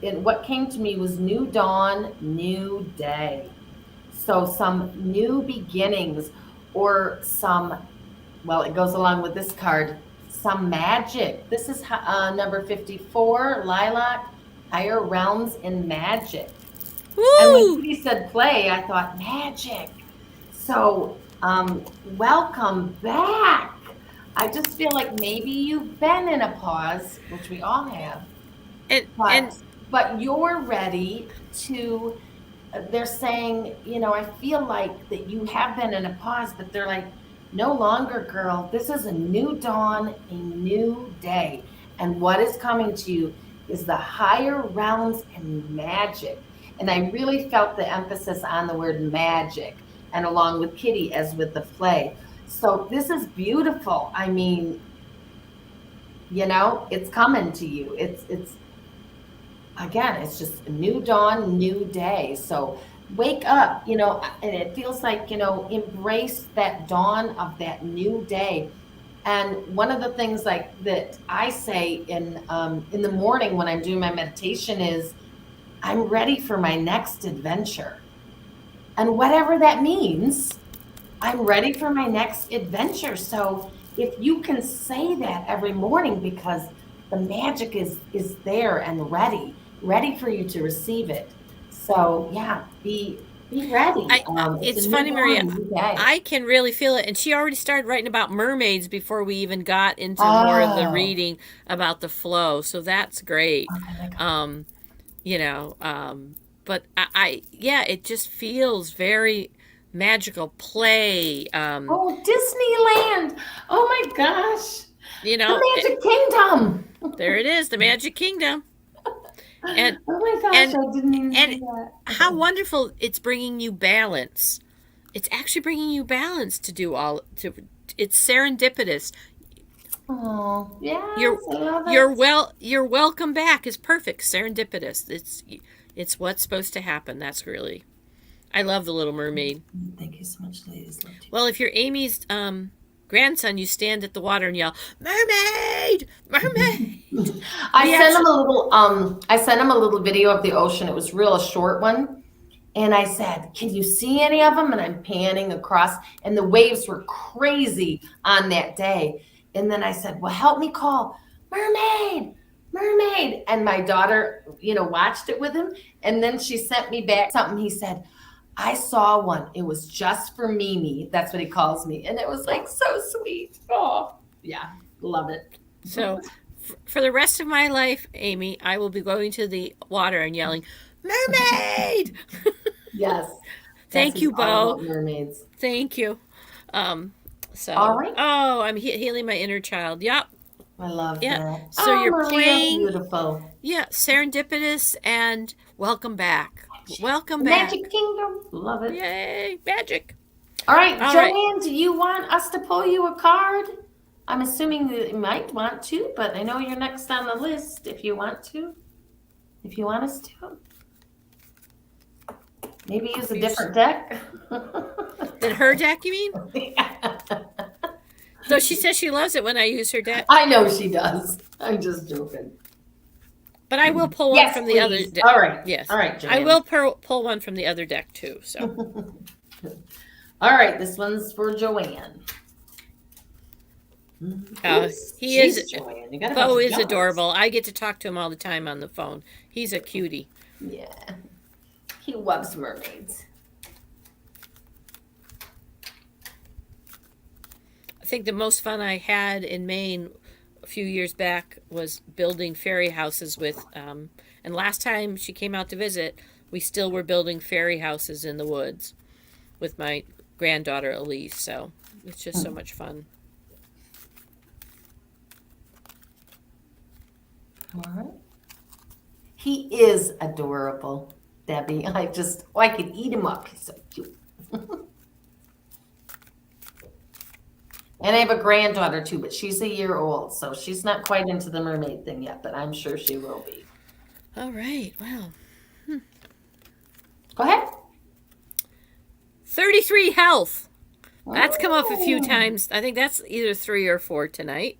what came to me was new dawn, new day. So some new beginnings or it goes along with this card, some magic. This is number 54, Lilac, Higher Realms in Magic. Woo! And when Kitty said play, I thought magic. So welcome back. I just feel like maybe you've been in a pause, which we all have, but you're ready to, they're saying, I feel like that you have been in a pause, but they're like, no longer, girl. This is a new dawn, a new day. And what is coming to you is the higher realms and magic. And I really felt the emphasis on the word magic, and along with Kitty as with the play. So this is beautiful. I mean, it's coming to you. It's again, it's just a new dawn, new day. So wake up, and it feels like, embrace that dawn of that new day. And one of the things like that I say in the morning when I'm doing my meditation is, I'm ready for my next adventure. And whatever that means, I'm ready for my next adventure. So if you can say that every morning, because the magic is there and ready for you to receive it. So yeah, be ready. It's funny, Maria. I can really feel it. And she already started writing about mermaids before we even got into more of the reading about the flow. So that's great. But it just feels very magical. Play. Disneyland. Oh my gosh. The Magic Kingdom. There it is, the Magic Kingdom. And oh my gosh, I didn't even see that. How wonderful it's bringing you balance. It's actually bringing you balance to do it's serendipitous. Oh, yeah. I love it. Your welcome back is perfect. Serendipitous. It's what's supposed to happen. That's really, I love The Little Mermaid. Thank you so much, ladies. Love you. Well, if you're Amy's grandson, you stand at the water and yell, "Mermaid! Mermaid!" I sent him a little video of the ocean. It was a short one. And I said, can you see any of them? And I'm panning across, and the waves were crazy on that day. And then I said, well, help me call mermaid, mermaid. And my daughter, watched it with him. And then she sent me back something. He said, I saw one. It was just for Mimi. That's what he calls me. And it was like so sweet. Oh, yeah. Love it. So for the rest of my life, Amy, I will be going to the water and yelling, mermaid! Yes. Thank you, Bo. Mermaids. Thank you. So, All right. oh, I'm healing my inner child. Yep. I love Yeah. that. So Oh, you're Maria, playing, beautiful. yeah, serendipitous and welcome back. Welcome The Magic back. Kingdom. Love it. Yay, magic. All right, All right. Joanne, do you want us to pull you a card? I'm assuming that you might want to, but I know you're next on the list if you want to. If you want us to. Maybe use a different deck. Than her deck, you mean? Though she says she loves it when I use her deck. I know she does. I'm just joking. But I will pull one Yes, from the other please. deck. All right. Yes. All right, I Joanne. will pull one from the other deck too. So. All right, this one's for Joanne. He is. Joanne. You got a Bo bunch of is dogs. adorable. I get to talk to him all the time on the phone. He's a cutie. Yeah. He loves mermaids. I think the most fun I had in Maine a few years back was building fairy houses with. And last time she came out to visit, we still were building fairy houses in the woods with my granddaughter Elise. So it's just so much fun. All right. He is adorable, Debbie. I could eat him up. He's so cute. And I have a granddaughter too, but she's a year old, so she's not quite into the mermaid thing yet, but I'm sure she will be. All right. Well, Go ahead. 33 health. That's come up a few Oh. times. I think that's either 3 or 4 tonight.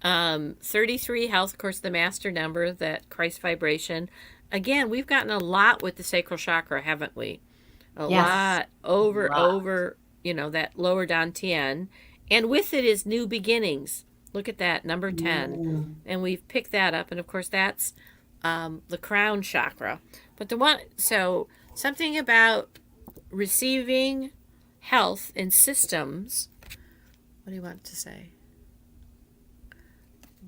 33 health, of course, the master number, that Christ vibration. Again, we've gotten a lot with the sacral chakra, haven't we? A Yes. lot over, that lower dantian. And with it is new beginnings. Look at that, number 10. And we've picked that up. And of course, that's the crown chakra. But something about receiving health in systems. What do you want to say?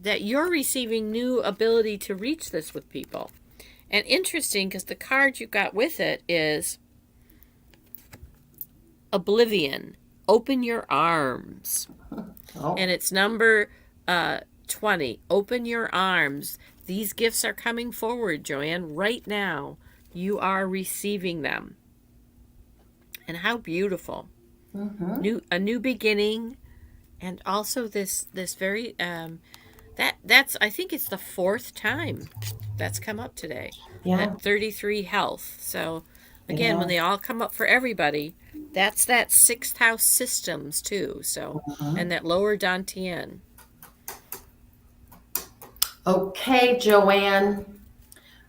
That you're receiving new ability to reach this with people. And interesting, because the card you got with it is Oblivion. Open your arms. Oh. And it's number 20. Open your arms. These gifts are coming forward, Joanne, right now. You are receiving them. And how beautiful. Mm-hmm. A new beginning. And also this very that's I think it's the 4th time that's come up today. Yeah. That 33 health. So again, when they all come up for everybody, that's that 6th house systems too. So and that lower dantian. Okay, Joanne.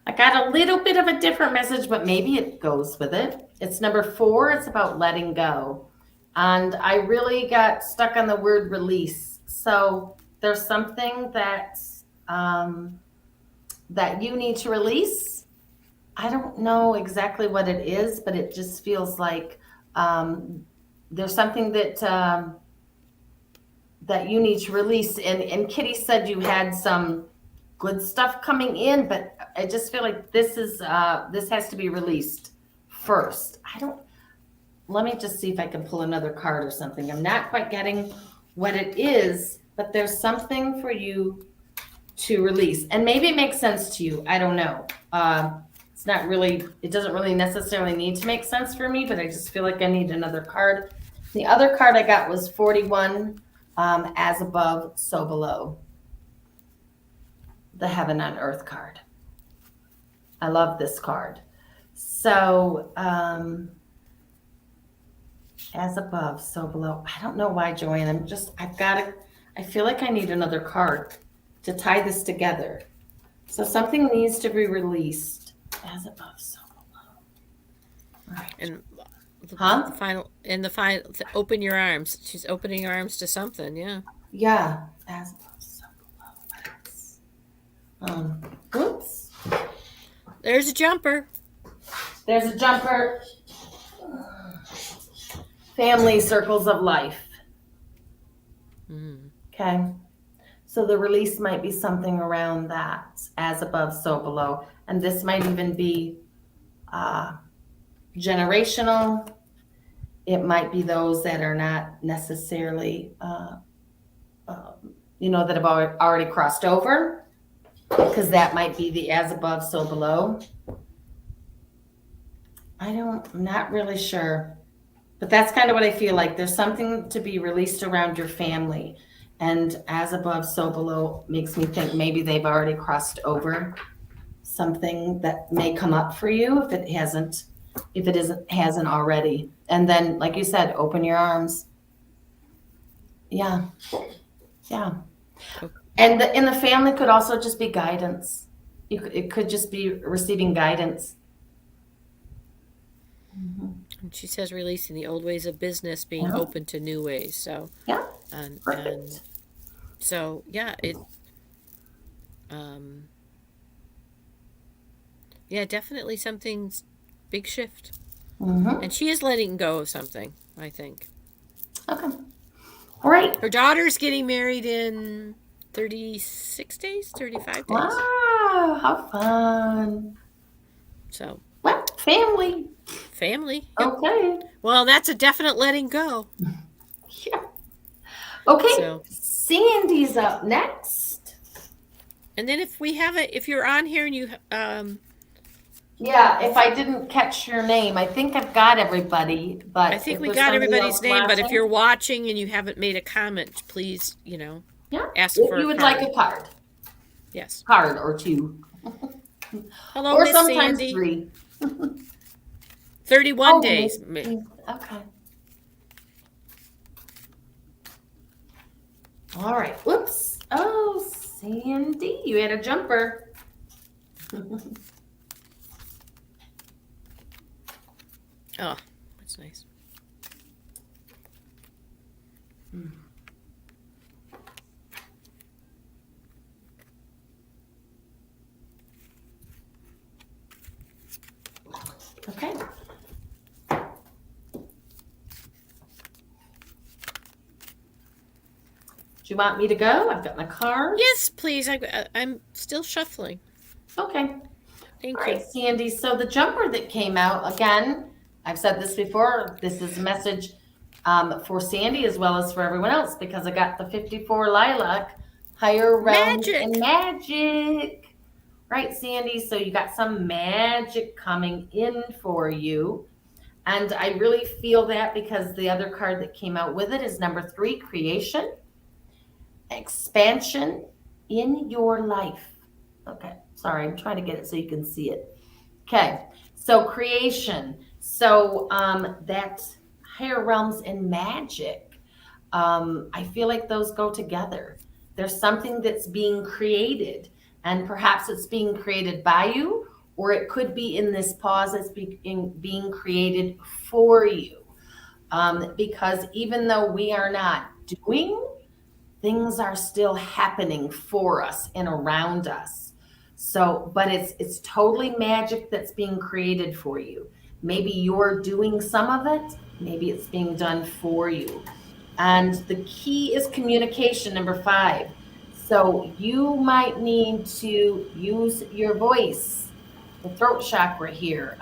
I got a little bit of a different message, but maybe it goes with it. It's number 4. It's about letting go. And I really got stuck on the word release. So there's something that you need to release. I don't know exactly what it is, but it just feels like there's something that you need to release. And Kitty said you had some good stuff coming in, but I just feel like this has to be released first. Let me just see if I can pull another card or something. I'm not quite getting what it is, but there's something for you to release. And maybe it makes sense to you. I don't know. It doesn't really necessarily need to make sense for me, but I just feel like I need another card. The other card I got was 41, as above, so below. The Heaven on Earth card. I love this card. So, as above, so below. I don't know why, Joanne. I feel like I need another card to tie this together. So something needs to be released. As above, so below. All right. And Huh? the final, open your arms. She's opening her arms to something, yeah. Yeah. As above, so below. Oops. There's a jumper. There's a jumper. Family circles of life. Okay. So the release might be something around that, as above, so below. And this might even be generational. It might be those that are not necessarily, that have already crossed over, because that might be the as above, so below. I'm not really sure. But that's kind of what I feel like. There's something to be released around your family. And as above, so below makes me think maybe they've already crossed over something that may come up for you if it hasn't already. And then, like you said, open your arms. Yeah. Yeah. Okay. And in the family could also just be guidance. It could just be receiving guidance. And she says releasing the old ways of business, being Yeah. open to new ways. So, Yeah. and Perfect. so yeah, um, yeah, definitely something's big shift. Mm-hmm. And she is letting go of something, I think. Okay. All right. Her daughter's getting married in 36 days, 35 days. Wow. How fun. So, Well, family. family. Yep. Okay. Well, that's a definite letting go. Yeah. Okay. So, Sandy's up next. and then if you're on here and you, Yeah, if I didn't catch your name, I think I've got everybody, but I think if we there's got somebody everybody's else name, but if watching, you're watching and you haven't made a comment, please, yeah, ask if for you a would card. like a Yes. card or two, Hello, or Miss sometimes Sandy. 3. 31 Oh, days. okay. All right. Whoops. Oh, Sandy, you had a jumper. Oh, that's nice. Okay. Do you want me to go? I've got my cards. Yes, please. I'm still shuffling. Okay. Thank All you. right, Sandy. So the jumper that came out, again, I've said this before, this is a message for Sandy as well as for everyone else, because I got the 54 lilac, higher realms Magic. and magic. Right, Sandy? So you got some magic coming in for you. And I really feel that because the other card that came out with it is number 3, creation, expansion in your life. Okay, sorry, I'm trying to get it so you can see it. Okay, so creation. So that higher realms and magic, I feel like those go together. There's something that's being created, and perhaps it's being created by you, or it could be in this pause that's being created for you. Because even though we are not doing, things are still happening for us and around us. So, but it's totally magic that's being created for you. Maybe you're doing some of it, maybe it's being done for you. And the key is communication, number 5. So you might need to use your voice, the throat chakra here.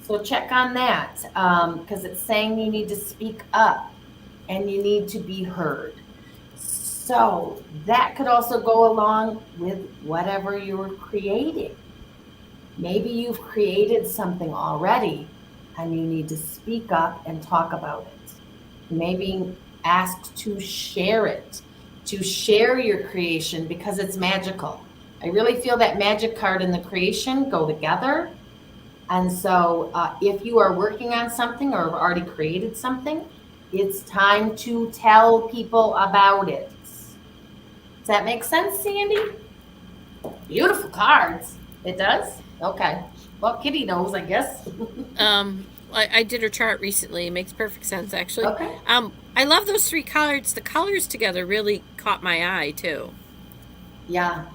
So check on that, because it's saying you need to speak up and you need to be heard. So that could also go along with whatever you're creating. Maybe you've created something already and you need to speak up and talk about it. Maybe ask to share it, to share your creation because it's magical. I really feel that magic card and the creation go together. And so if you are working on something or have already created something, it's time to tell people about it. Does that make sense, Sandy? Beautiful cards. It does? Okay. Well, Kitty knows, I guess. I did her chart recently. It makes perfect sense, actually. Okay. I love those 3 cards. The colors together really caught my eye, too. Yeah.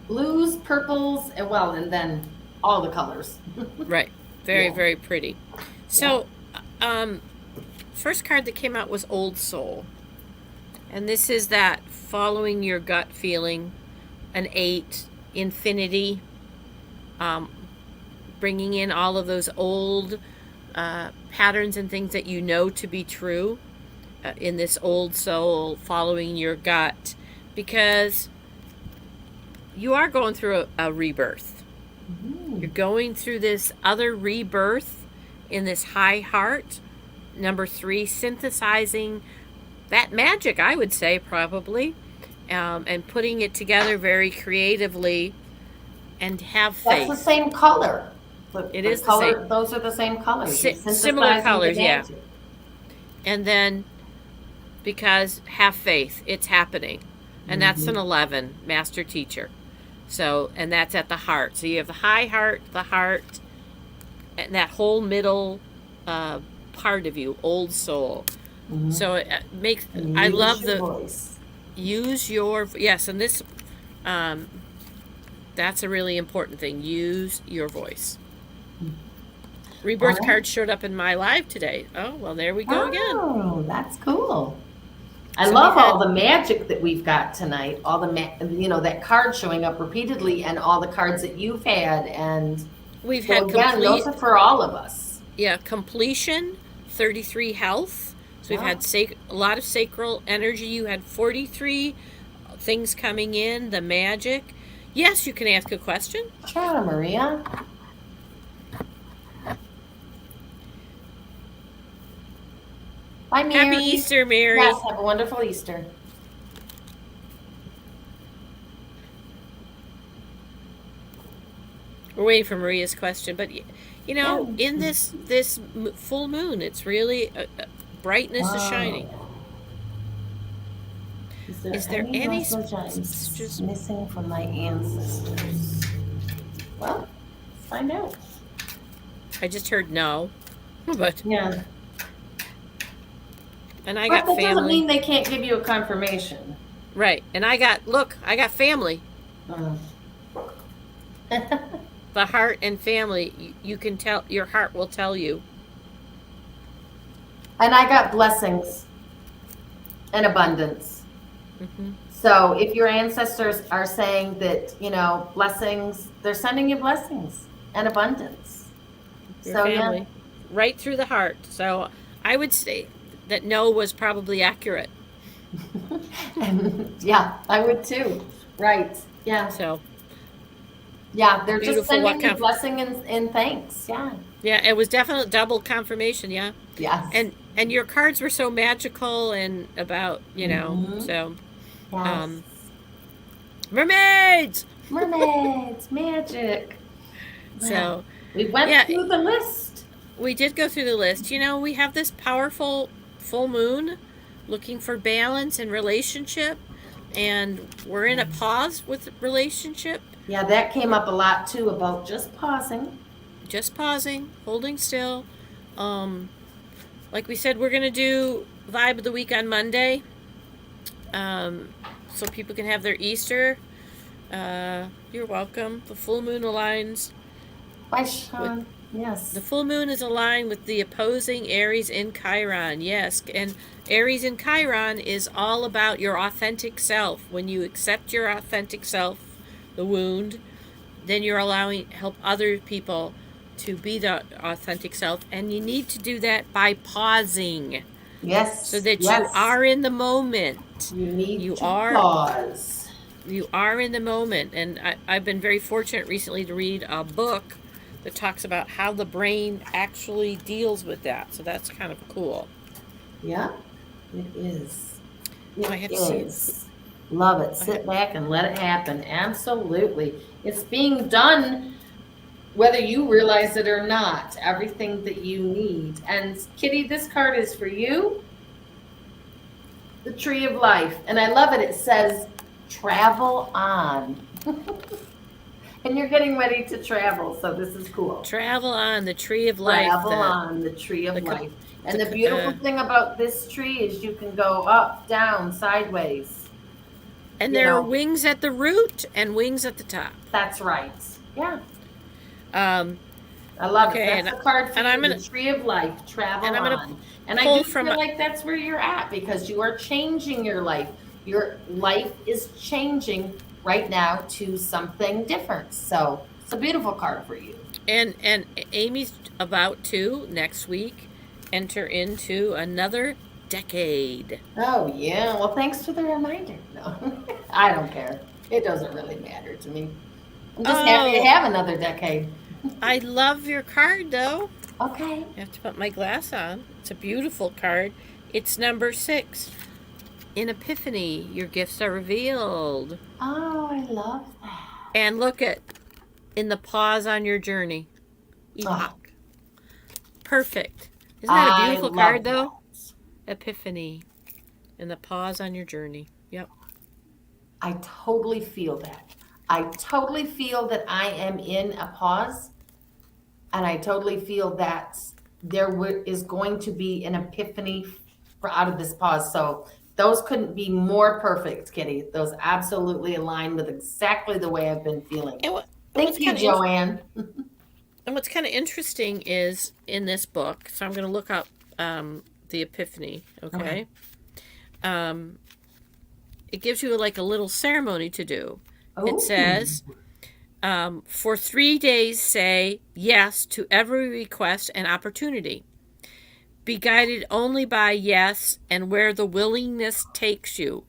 Blues, purples, and then all the colors. Right. Very, Yeah. very pretty. So, first card that came out was Old Soul. And this is that following your gut feeling, an 8, infinity, bringing in all of those old patterns and things that you know to be true in this old soul, following your gut, because you are going through a rebirth. You're going through this other rebirth in this high heart. Number 3, synthesizing that magic, I would say, probably, and putting it together very creatively, and have faith. That's the same color. It is the color. same. Those are the same colors. You're Similar synthesizing the colors, yeah. magic. And then, because have faith, it's happening. And that's an 11, master teacher. So, and that's at the heart. So you have the high heart, the heart, and that whole middle part of you, old soul. So it makes, And I use love your the, voice. use your, yes, and this, that's a really important thing. Use your voice. Rebirth Alright. card showed up in my live today. Oh, well, there we go again. Oh, that's cool. I So love we had- all the magic that we've got tonight. All the, that card showing up repeatedly, and all the cards that you've had. And We've so had again, those are for all of us. completion, 33 health. So we've Wow. had a lot of sacral energy. You had 43 things coming in, the magic. Yes, you can ask a question. Ciao, Maria. Bye, Mary. Happy Easter, Mary. Yes, have a wonderful Easter. We're waiting for Maria's question, but you know, in this full moon, it's really brightness is shining. Is there any message I'm just- missing from my ancestors? Well, let's find out. I just heard no, but Yeah, and I but got that doesn't family, mean they can't give you a confirmation. right? And I got family. Uh. The heart and family. You can tell, your heart will tell you. And I got blessings and abundance. Hmm. So if your ancestors are saying that, blessings, they're sending you blessings and abundance. Your So, family, right through the heart. So I would say that no was probably accurate. And yeah, I would too. Right. Yeah. So Yeah. They're Beautiful. just sending What you kind of- blessing and thanks. Yeah. yeah, it was definitely double confirmation. Yeah, Yes. and your cards were so magical and about Mhm. so yes. mermaids. Mermaids, magic. So We went Yeah. through the list. we did go through the list. We have this powerful full moon, looking for balance in relationship, and we're in a pause with relationship. Yeah, that came up a lot too about just pausing. Just pausing, holding still. Like we said, we're gonna do vibe of the week on Monday, so people can have their Easter. You're welcome. The full moon aligns. Bye, Sean. Yes. The full moon is aligned with the opposing Aries in Chiron. Yes, and Aries in Chiron is all about your authentic self. When you accept your authentic self, the wound, then you're help other people to be the authentic self, and you need to do that by pausing Yes. so that yes. you are in the moment. You need you to are- pause. You are in the moment, and I've been very fortunate recently to read a book that talks about how the brain actually deals with that. So that's kind of cool. Yeah, it is. It I have to see it. is. Love it. Sit back and let it happen. Absolutely. It's being done whether you realize it or not. Everything that you need. And Kitty, this card is for you. The Tree of Life. And I love it. It says, travel on. And you're getting ready to travel, so this is cool. Travel on the tree of life. Travel on the tree of the co- life. And the the co- beautiful thing about this tree is you can go up, down, sideways. And you there are know. wings at the root and wings at the top. That's right. Yeah, Um, I love Okay, it. That's the card for and you, I'm gonna- the tree of life. Travel and I'm gonna on. And I pull do from feel a- like that's where you're at because you are changing your life. Your life is changing right now to something different. So it's a beautiful card for you. And Amy's about to next week enter into another decade. Oh, yeah. Well, thanks for the reminder. No, I don't care. It doesn't really matter to me. I'm just happy to Oh, have another decade. I love your card though. Okay. I have to put my glass on. It's a beautiful card. It's number 6. In Epiphany, your gifts are revealed. Oh, I love that. And look at in the pause on your journey. Oh, Epoch. Perfect. Isn't that a I beautiful love card though? that. Epiphany. And the pause on your journey. Yep. I totally feel that. I totally feel that I am in a pause, and I totally feel that is going to be an epiphany for out of this pause. So those couldn't be more perfect, Kitty. Those absolutely align with exactly the way I've been feeling. And Thank you, Joanne. and what's kind of interesting is in this book, so I'm going to look up the Epiphany, okay? Um, it gives you like a little ceremony to do. Oh, It says, for 3 days, say yes to every request and opportunity. Be guided only by yes and where the willingness takes you.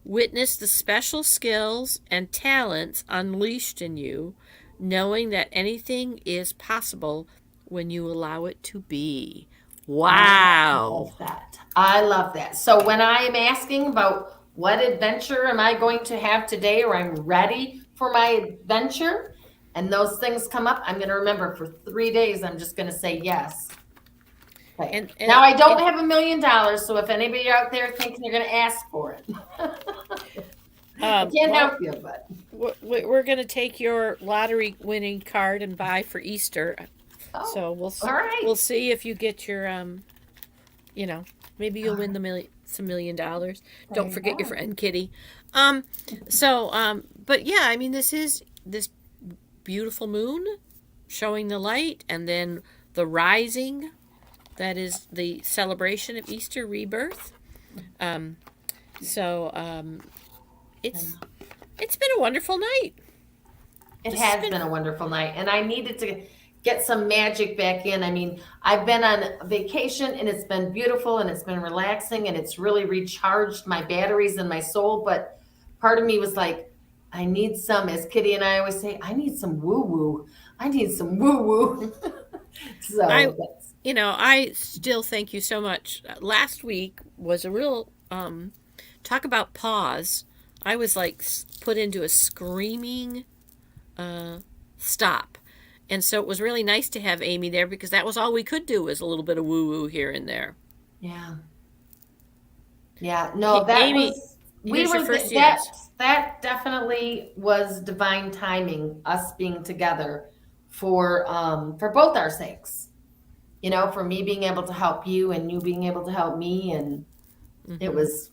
Witness the special skills and talents unleashed in you, knowing that anything is possible when you allow it to be. I Wow. love that. I love that. So when I'm asking about what adventure am I going to have today, or I'm ready for my adventure, and those things come up, I'm going to remember for 3 days, I'm just going to say yes. Okay. And Now I don't have $1 million, so if anybody out there thinks you're going to ask for it, I can't help you. But we're going to take your lottery winning card and buy for Easter. oh, So all right. we'll see if you get your you know, maybe you'll win the some $1 million. Don't forget your friend Kitty. But yeah, I mean, this is this beautiful moon showing the light, and then the rising, that is the celebration of Easter rebirth. Um, so it's been a wonderful night. It has been a wonderful night, and I needed to get some magic back in. I mean, I've been on vacation, and it's been beautiful, and it's been relaxing, and it's really recharged my batteries and my soul. But part of me was like, I need some, as Kitty and I always say, I need some woo woo. I need some woo woo. So I still thank you so much. Last week was a real talk about pause. I was like put into a screaming stop. And so it was really nice to have Amy there, because that was all we could do, was a little bit of woo-woo here and there. Yeah. Yeah. No, that Amy, was, here's your first that definitely was divine timing, us being together for both our sakes. You know, for me being able to help you and you being able to help me, and it was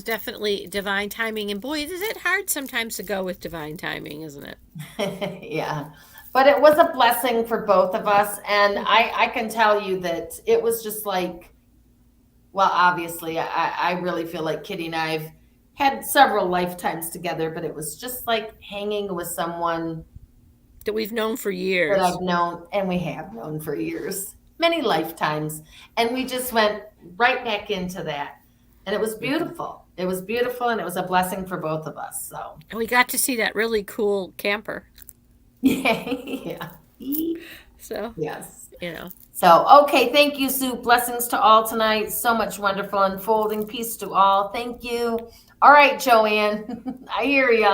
definitely divine timing. And boy, is it hard sometimes to go with divine timing, isn't it? yeah. But it was a blessing for both of us. And I can tell you that it was just like, well, obviously, I really feel like Kitty and I've had several lifetimes together, but it was just like hanging with someone that we've known for years. That I've known, and we have known for years, many lifetimes. And we just went right back into that. And it was beautiful. It was beautiful, and it was a blessing for both of us. So, and we got to see that really cool camper. yeah. So, yes. So, okay. Thank you, Sue. Blessings to all tonight. So much wonderful unfolding. Peace to all. Thank you. All right, Joanne. I hear you.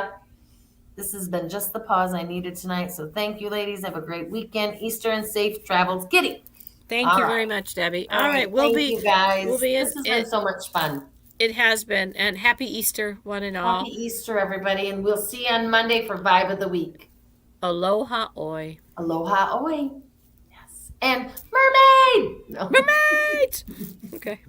This has been just the pause I needed tonight. So thank you, ladies. Have a great weekend. Easter and safe travels. Kitty. Thank you very much, Debbie. All right. Thank you, guys. This has been so much fun. It has been. And happy Easter, one and all. Happy Easter, everybody. And we'll see you on Monday for Vibe of the Week. Aloha oi. Aloha oi. Yes. And mermaid. No. Mermaid. Okay.